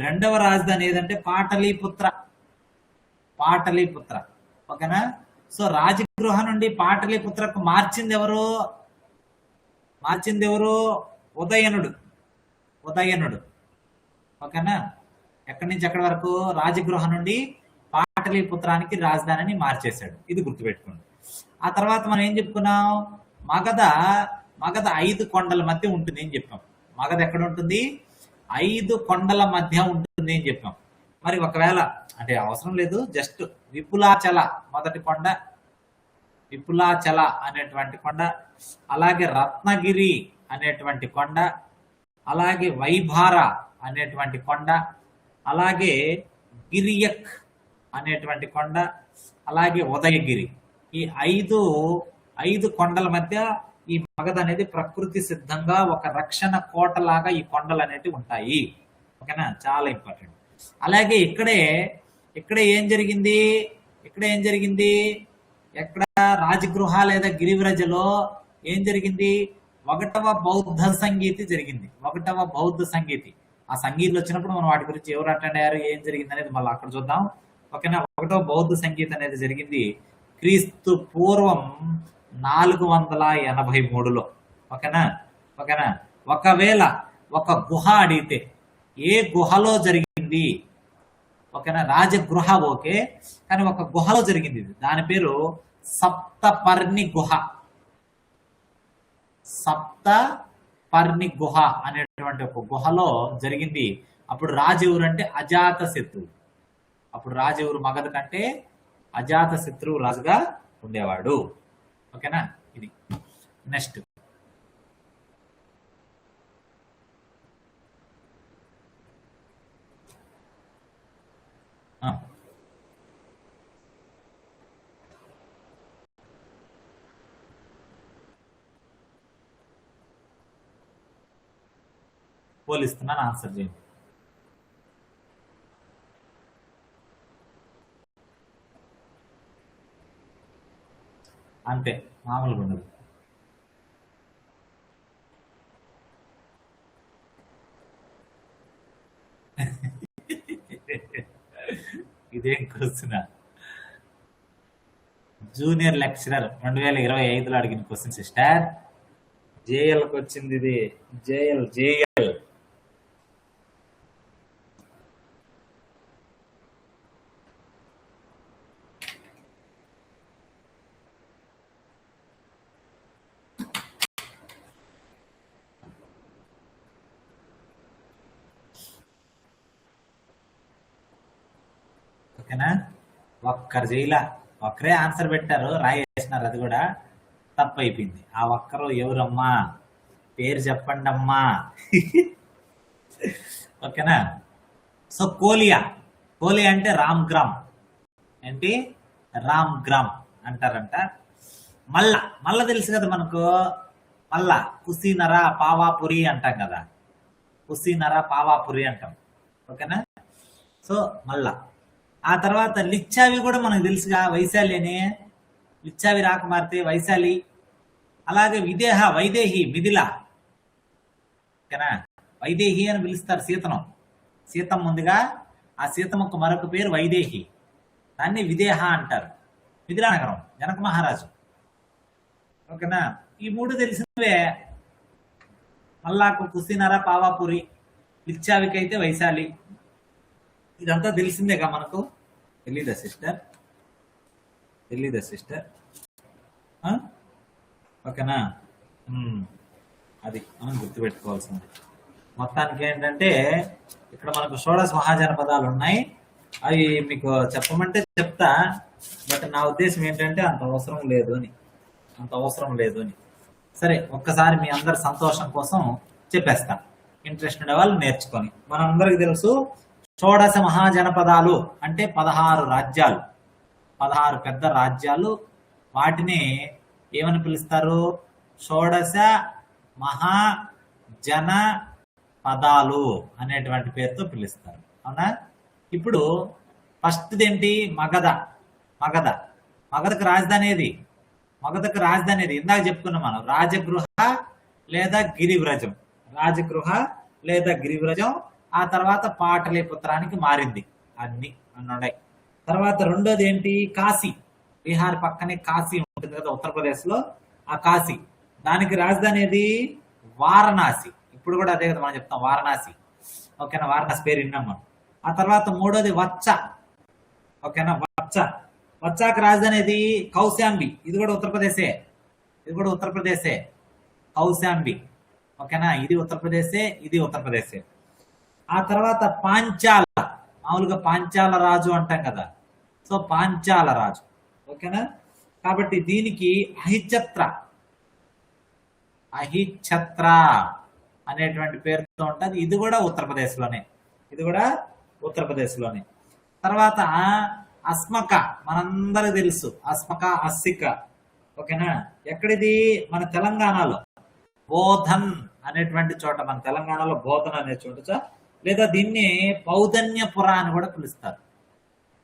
రెండవ రాజధాని ఏదంటే పాటలీపుత్ర. ఓకేనా, సో రాజగృహ నుండి పాటలీపుత్రకు మార్చింది ఎవరు? ఉదయనుడు. ఓకేనా, ఎక్కడి నుంచి ఎక్కడి వరకు? రాజగృహ నుండి పాటలీపుత్రానికి రాజధానిని మార్చేశాడు. ఇది గుర్తుపెట్టుకోండి. ఆ తర్వాత మనం ఏం చెప్పుకున్నాం? మగధ 5 కొండల మధ్య ఉంటుంది అని చెప్పాం. మగధ ఎక్కడ ఉంటుంది? 5 కొండల మధ్య ఉంటుంది అని చెప్పాం. మరి ఒకవేళ అంటే అవసరం లేదు, జస్ట్ విపులాచల మొదటి కొండ, విపులాచల అనేటువంటి కొండ, అలాగే రత్నగిరి అనేటువంటి కొండ, అలాగే వైభార అనేటువంటి కొండ, అలాగే గిరియక్ అనేటువంటి కొండ, అలాగే ఉదయగిరి. ఈ 5 కొండల మధ్య ఈ మగధ అనేది ప్రకృతి సిద్ధంగా ఒక రక్షణ కోటలాగా ఈ కొండలు అనేవి ఉంటాయి. ఓకేనా, చాలా ఇంపార్టెంట్. అలాగే ఇక్కడ ఏం జరిగింది? ఎక్కడ రాజగృహ లేదా గిరివ్రజలో ఏం జరిగింది? 1వ బౌద్ధ సంగీతి జరిగింది. ఆ సంగీతులు వచ్చినప్పుడు మనం వాటి గురించి ఎవరు అటెండ్ అయ్యారు, ఏం జరిగింది అనేది మళ్ళీ అక్కడ చూద్దాం. ఓకేనా, 1వ బౌద్ధ సంగీతం అనేది జరిగింది క్రీస్తు పూర్వం 483లో. ఓకేనా, ఒకవేళ ఒక గుహ అడిగితే ఏ గుహలో జరిగింది? ఓకేనా, రాజగృహ ఓకే, కానీ ఒక గుహలో జరిగింది. దాని పేరు సప్తపర్ణి గుహ అనేటువంటి ఒక గుహలో జరిగింది. అప్పుడు రాజు ఎవరు అంటే అజాత శత్రువు. మగధ కంటే అజాత శత్రువు రాజుగా ఉండేవాడు. ఓకేనా, ఇది నెక్స్ట్. పోలిస్తున్నాను, ఆన్సర్ చేయండి. అంతే, మామూలుగా ఉండదు. ఇదేం క్వశ్చన్? జూనియర్ లెక్చరర్ 2025లో అడిగిన క్వశ్చన్ సిస్టర్. జేఎల్కి వచ్చింది ఇది. జేఎల్ ఓకేనా, ఒక్కరు చేయలా, ఒక్కరే ఆన్సర్ పెట్టారు, రాయేసినారు. అది కూడా తప్పు అయిపోయింది. ఆ ఒక్కరు ఎవరమ్మా? పేరు చెప్పండి అమ్మా. ఓకేనా? సో కోలియా అంటే రామ్గ్రామ్. ఏంటి? రామ్గ్రామ్ అంటారంట. మల్ల తెలుసు కదా మనకు. మల్ల కుసీనర పావాపురి అంటాం కదా. కుసీనర పావాపురి అంటాం. ఓకేనా? సో మల్ల ఆ తర్వాత లిచ్చావి కూడా మనకు తెలుసుగా, వైశాలి అని. లిచ్చావి రాకుమార్తె వైశాలి. అలాగే వైదేహి మిథిల. ఓకేనా? వైదేహి అని పిలుస్తారు సీతను. సీతం ముందుగా ఆ సీతమ్మకు మరొక పేరు వైదేహి, దాన్ని విదేహ అంటారు. మిథిలా నగరం, జనక మహారాజు. ఓకేనా? ఈ మూడు తెలిసినవే. మల్లాకు కుసీనర పావాపురి, లిచ్చావికైతే వైశాలి. ఇదంతా తెలిసిందేగా మనకు. తెలీదా సిస్టర్? ఓకేనా? అది మనం గుర్తుపెట్టుకోవాల్సింది. మొత్తానికి ఏంటంటే ఇక్కడ మనకు షోడశ మహాజనపదాలు ఉన్నాయి. అవి మీకు చెప్పమంటే చెప్తా, బట్ నా ఉద్దేశం ఏంటంటే అంత అవసరం లేదు అని. సరే, ఒక్కసారి మీ అందరి సంతోషం కోసం చెప్పేస్తా, ఇంట్రెస్ట్ ఉండే వాళ్ళు నేర్చుకొని. మనందరికి తెలుసు షోడశ మహాజనపదాలు అంటే 16 రాజ్యాలు, 16 పెద్ద రాజ్యాలు. వాటిని ఏమని పిలుస్తారు? షోడశ మహాజన పదాలు అనేటువంటి పేరుతో పిలుస్తారు. అవునా? ఇప్పుడు ఫస్ట్ ఏంటి? మగధకు రాజధాని ఏది? ఇందాక చెప్పుకున్నాం మనం, రాజగృహ లేదా గిరివ్రజం. ఆ తర్వాత పాటలీపుత్రానికి మారింది. అన్ని అన్నాయి. తర్వాత రెండోది ఏంటి? కాశీ. బీహార్ పక్కనే కాశీ ఉంటుంది కదా, ఉత్తరప్రదేశ్ లో. ఆ కాశీ, దానికి రాజధాని ఏది? వారణాసి. ఇప్పుడు కూడా అదే కదా మనం చెప్తాం, వారణాసి. ఓకేనా? వారణాసి పేరు విన్నాం మనం. ఆ తర్వాత మూడోది వచ్చ. ఓకేనా? వచ్చాక రాజధాని ఏది? కౌశాంబి. ఇది కూడా ఉత్తరప్రదేశే. కౌశాంబి. ఓకేనా? ఇది ఉత్తరప్రదేశే. ఆ తర్వాత పాంచాల. మామూలుగా పాంచాల రాజు అంటాం కదా. సో పాంచాల రాజు. ఓకేనా? కాబట్టి దీనికి అహిఛత్ర అనేటువంటి పేరుతో ఉంటుంది. ఇది కూడా ఉత్తరప్రదేశ్లోనే. తర్వాత అస్మక, మనందరికి తెలుసు. అస్సిక. ఓకేనా? ఎక్కడిది? మన తెలంగాణలో బోధన్ అనేటువంటి చోట. మన తెలంగాణలో బోధన్ అనే చోట. లేదా దీన్ని పౌదన్యపుర అని కూడా పిలుస్తారు.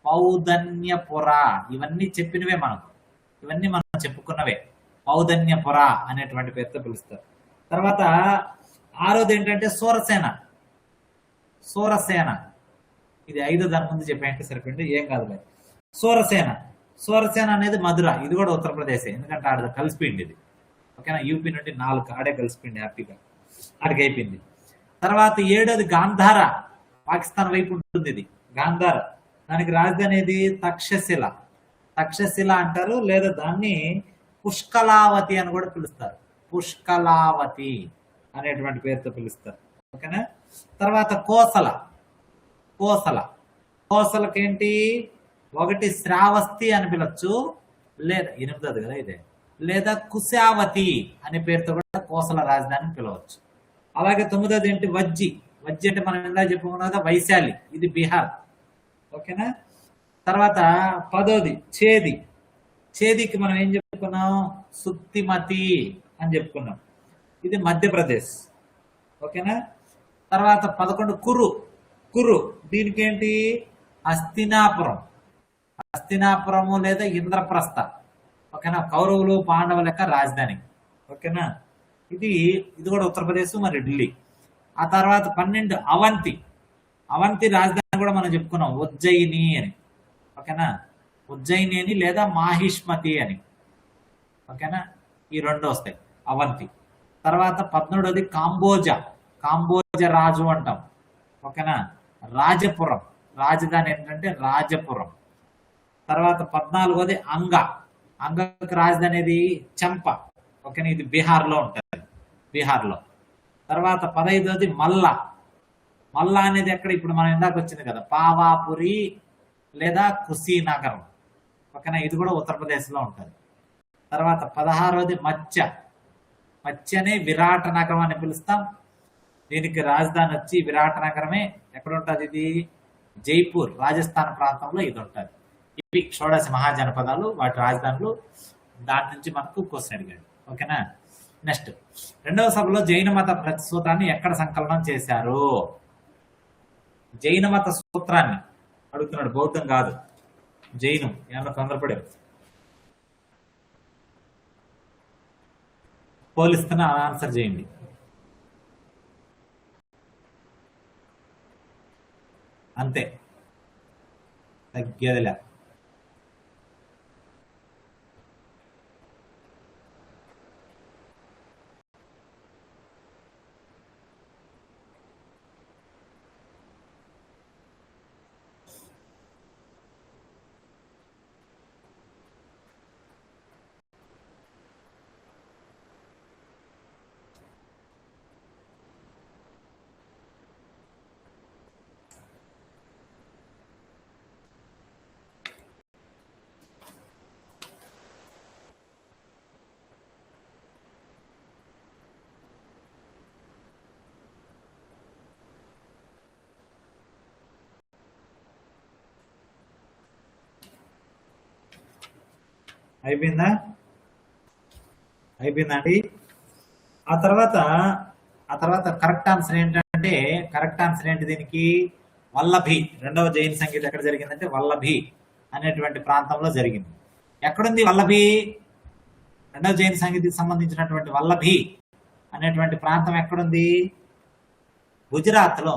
పౌదన్యపుర. ఇవన్నీ చెప్పినవే మనకు, ఇవన్నీ మనం చెప్పుకున్నవే. పౌదన్యపుర అనేటువంటి పేరుతో పిలుస్తారు. తర్వాత ఆరోది ఏంటంటే సూరసేన. ఇది 5 దాని ముందు చెప్పాయంటే సరిపోయింది, ఏం కాదులే. సూరసేన అనేది మధుర. ఇది కూడా ఉత్తరప్రదేశ్, ఎందుకంటే ఆడ కలిసిపోయింది ఇది. ఓకేనా? యూపీ నుండి 4 ఆడే కలిసిపోయింది హ్యాపీగా, ఆడికి అయిపోయింది. తర్వాత 7వది గాంధార. పాకిస్తాన్ వైపు ఉంటుంది ఇది గాంధార. దానికి రాజధాని ఏది? తక్షశిల అంటారు, లేదా దాన్ని పుష్కలావతి అని కూడా పిలుస్తారు. పుష్కలావతి అనేటువంటి పేరుతో పిలుస్తారు. ఓకేనా? తర్వాత కోసలకేంటి? ఒకటి శ్రావస్తి అని పిలవచ్చు, లేదా 8వది కదా ఇదే, లేదా కుశావతి అనే పేరుతో కూడా కోసల రాజధాని పిలవచ్చు. అలాగే 9వది ఏంటి? వజ్జి అంటే మనం ఇందాక చెప్పుకున్నదా వైశాలి. ఇది బీహార్. ఓకేనా? తర్వాత 10వది చేదికి మనం ఏం చెప్పుకున్నాం? సుత్తిమతి అని చెప్పుకున్నాం. ఇది మధ్యప్రదేశ్. ఓకేనా? తర్వాత 11 కురు. దీనికి ఏంటి? హస్తినాపురము లేదా ఇంద్రప్రస్థ. ఓకేనా? కౌరవులు పాండవుల యొక్క రాజధాని. ఓకేనా? ఇది కూడా ఉత్తరప్రదేశ్, మరి ఢిల్లీ. ఆ తర్వాత 12 అవంతి రాజధాని కూడా మనం చెప్పుకున్నాం, ఉజ్జయిని అని. ఓకేనా? ఉజ్జయిని అని లేదా మాహిష్మతి అని. ఓకేనా? ఈ 2 వస్తాయి అవంతి. తర్వాత 13వది కాంబోజ రాజు అంటాం. ఓకేనా? రాజపురం. రాజధాని ఏంటంటే రాజపురం. తర్వాత 14వది అంగకి రాజధాని ఏది? చంప. ఓకేనా? ఇది బీహార్లో ఉంటుంది, బీహార్లో. తర్వాత 15వది మల్ల అనేది ఎక్కడ? ఇప్పుడు మనం ఇందాక వచ్చింది కదా, పావాపురి లేదా కుశీనగరం. ఓకేనా? ఇది కూడా ఉత్తరప్రదేశ్లో ఉంటుంది. తర్వాత 16వది మత్స్యనే విరాట నగరం అని పిలుస్తాం. దీనికి రాజధాని వచ్చి విరాట నగరమే. ఎక్కడ ఉంటుంది ఇది? జైపూర్, రాజస్థాన్ ప్రాంతంలో ఇది ఉంటుంది. ఇవి షోడశ మహాజనపదాలు, వాటి రాజధానులు. దాని నుంచి మనకు క్వశ్చన్ అడిగాడు. ఓకేనా? నెక్స్ట్, 2వ సభలో జైన మత ప్రతిసూత్రాన్ని ఎక్కడ సంకలనం చేశారు? జైన మత సూత్రాన్ని అడుగుతున్నాడు, బౌద్ధం కాదు, జైనం. ఏమన్నా తొందరపడే పోలిస్తున్నా ఆన్సర్ చేయండి. అంతే, తగ్గేదిలే. అయిపోయిందా అండి? ఆ తర్వాత కరెక్ట్ ఆన్సర్ ఏంటంటే, కరెక్ట్ ఆన్సర్ ఏంటి దీనికి? వల్లభి. 2వ జైన సంగీతం ఎక్కడ జరిగిందంటే వల్లభి అనేటువంటి ప్రాంతంలో జరిగింది. ఎక్కడుంది వల్లభి? 2వ జైన సంగీతకి సంబంధించినటువంటి వల్లభి అనేటువంటి ప్రాంతం ఎక్కడుంది? గుజరాత్ లో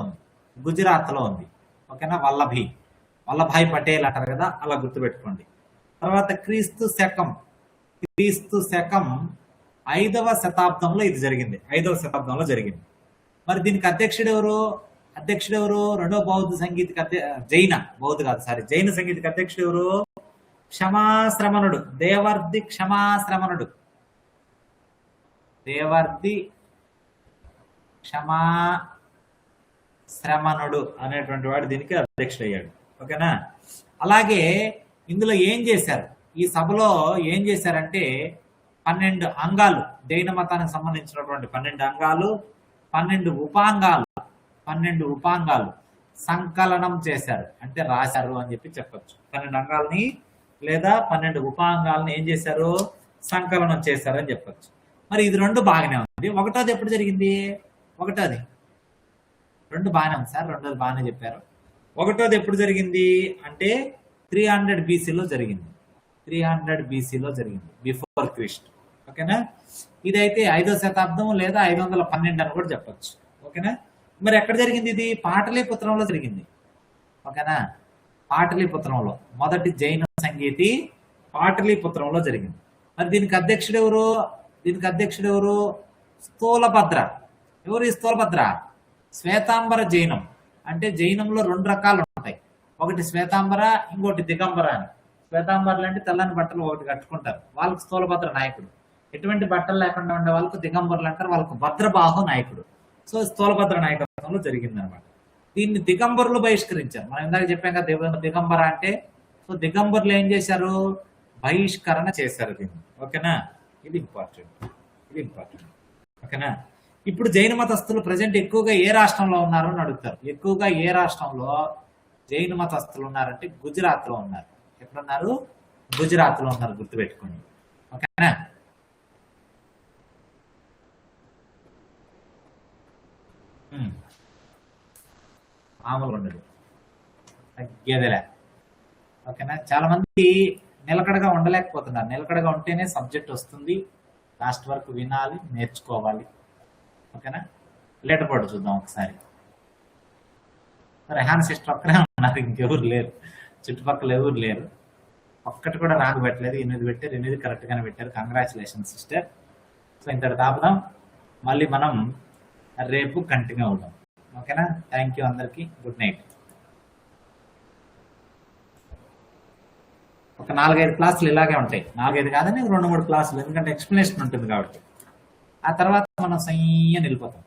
ఉంది. ఓకేనా? వల్లభాయ్ పటేల్ అంటారు కదా, అలా గుర్తుపెట్టుకోండి. తర్వాత క్రీస్తు శకం 5వ శతాబ్దంలో ఇది జరిగింది. 5వ శతాబ్దంలో జరిగింది. మరి దీనికి అధ్యక్షుడు ఎవరు? 2వ బౌద్ధ సంగీతకి జైన సంగీతకి అధ్యక్షుడు ఎవరు? క్షమాశ్రమణుడు, దేవర్ది క్షమాశ్రమణుడు. అనేటువంటి వాడు దీనికి అధ్యక్షుడు అయ్యాడు. ఓకేనా? అలాగే ఇందులో ఏం చేశారు? ఈ సభలో ఏం చేశారంటే 12 అంగాలు, జైన మతానికి సంబంధించినటువంటి 12 అంగాలు, 12 ఉపాంగాలు సంకలనం చేశారు. అంటే రాశారు అని చెప్పొచ్చు. 12 అంగాల్ని లేదా 12 ఉపాంగాలను ఏం చేశారు? సంకలనం చేశారు అని చెప్పొచ్చు. మరి ఇది 2 బాగానే ఉంది. 1వది ఎప్పుడు జరిగింది? 2 బాగానే ఉంది సార్, 2వది బాగానే చెప్పారు. 1వది ఎప్పుడు జరిగింది అంటే 300 BCలో జరిగింది. 300 BCలో జరిగింది, బిఫోర్ క్రిస్ట్. ఓకేనా? ఇదైతే 5వ శతాబ్దం లేదా 512 అని కూడా చెప్పచ్చు. ఓకేనా? మరి ఎక్కడ జరిగింది ఇది? పాటలీపుత్రంలో జరిగింది. ఓకేనా? పాటలీపుత్రంలో మొదటి జైన సంగీతి పాటలీపుత్రంలో జరిగింది. మరి దీనికి అధ్యక్షుడు ఎవరు? స్థూలభద్ర. ఎవరు ఈ స్థూలభద్ర? శ్వేతాంబర జైనం. అంటే జైనంలో 2 రకాలు ఉంటాయి. ఒకటి శ్వేతాంబర, ఇంకోటి దిగంబర అని. శ్వేతాంబర్లు అంటే తెల్లని బట్టలు ఒకటి కట్టుకుంటారు, వాళ్ళకి స్థూలభద్ర నాయకుడు. ఎటువంటి బట్టలు లేకుండా ఉండే వాళ్ళకు దిగంబర్లు అంటారు, వాళ్ళకు భద్రబాహు నాయకుడు. సో స్థూలభద్ర నాయకత్వంలో జరిగింది అనమాట. దీన్ని దిగంబరులు బహిష్కరించారు. మనం ఇందాక చెప్పాం కదా దిగంబర అంటే. సో దిగంబరులు ఏం చేశారు? బహిష్కరణ చేశారు దీన్ని. ఓకేనా? ఇది ఇంపార్టెంట్. ఓకేనా? ఇప్పుడు జైన మతస్థులు ప్రజెంట్ ఎక్కువగా ఏ రాష్ట్రంలో ఉన్నారు అని అడుగుతారు. ఎక్కువగా ఏ రాష్ట్రంలో జైన మతస్థులు ఉన్నారంటే గుజరాత్ లో ఉన్నారు. ఎక్కడున్నారు? గుజరాత్ లో ఉన్నారు, గుర్తుపెట్టుకోండి. ఓకేనా? మామూలుగా ఉండదు, తగ్గేదేలే. ఓకేనా? చాలా మంది నిలకడగా ఉండలేకపోతున్నారు. నిలకడగా ఉంటేనే సబ్జెక్ట్ వస్తుంది. లాస్ట్ వరకు వినాలి, నేర్చుకోవాలి. ఓకేనా? లెటర్ బోర్డు చూద్దాం ఒకసారి. రెహాన్ సిస్టర్ ఒక్కరే ఉన్నారు, ఇంకెవరు లేరు, చుట్టుపక్కల ఎవరు లేరు. ఒక్కటి కూడా రాంగ్ పెట్టలేదు. 8 పెట్టారు, 8 కరెక్ట్గానే పెట్టారు. Congratulation sister. సో ఇంతటి దాపుదాం, మళ్ళీ మనం రేపు కంటిన్యూ అవుదాం. ఓకేనా? థ్యాంక్ యూ అందరికీ. Good night. ఒక 4-5 క్లాసులు ఇలాగే ఉంటాయి. 4-5 కాదని 2-3 క్లాసులు, ఎందుకంటే ఎక్స్ప్లెనేషన్ ఉంటుంది కాబట్టి. ఆ తర్వాత మనం సయ్యని వెళ్ళిపోతాం.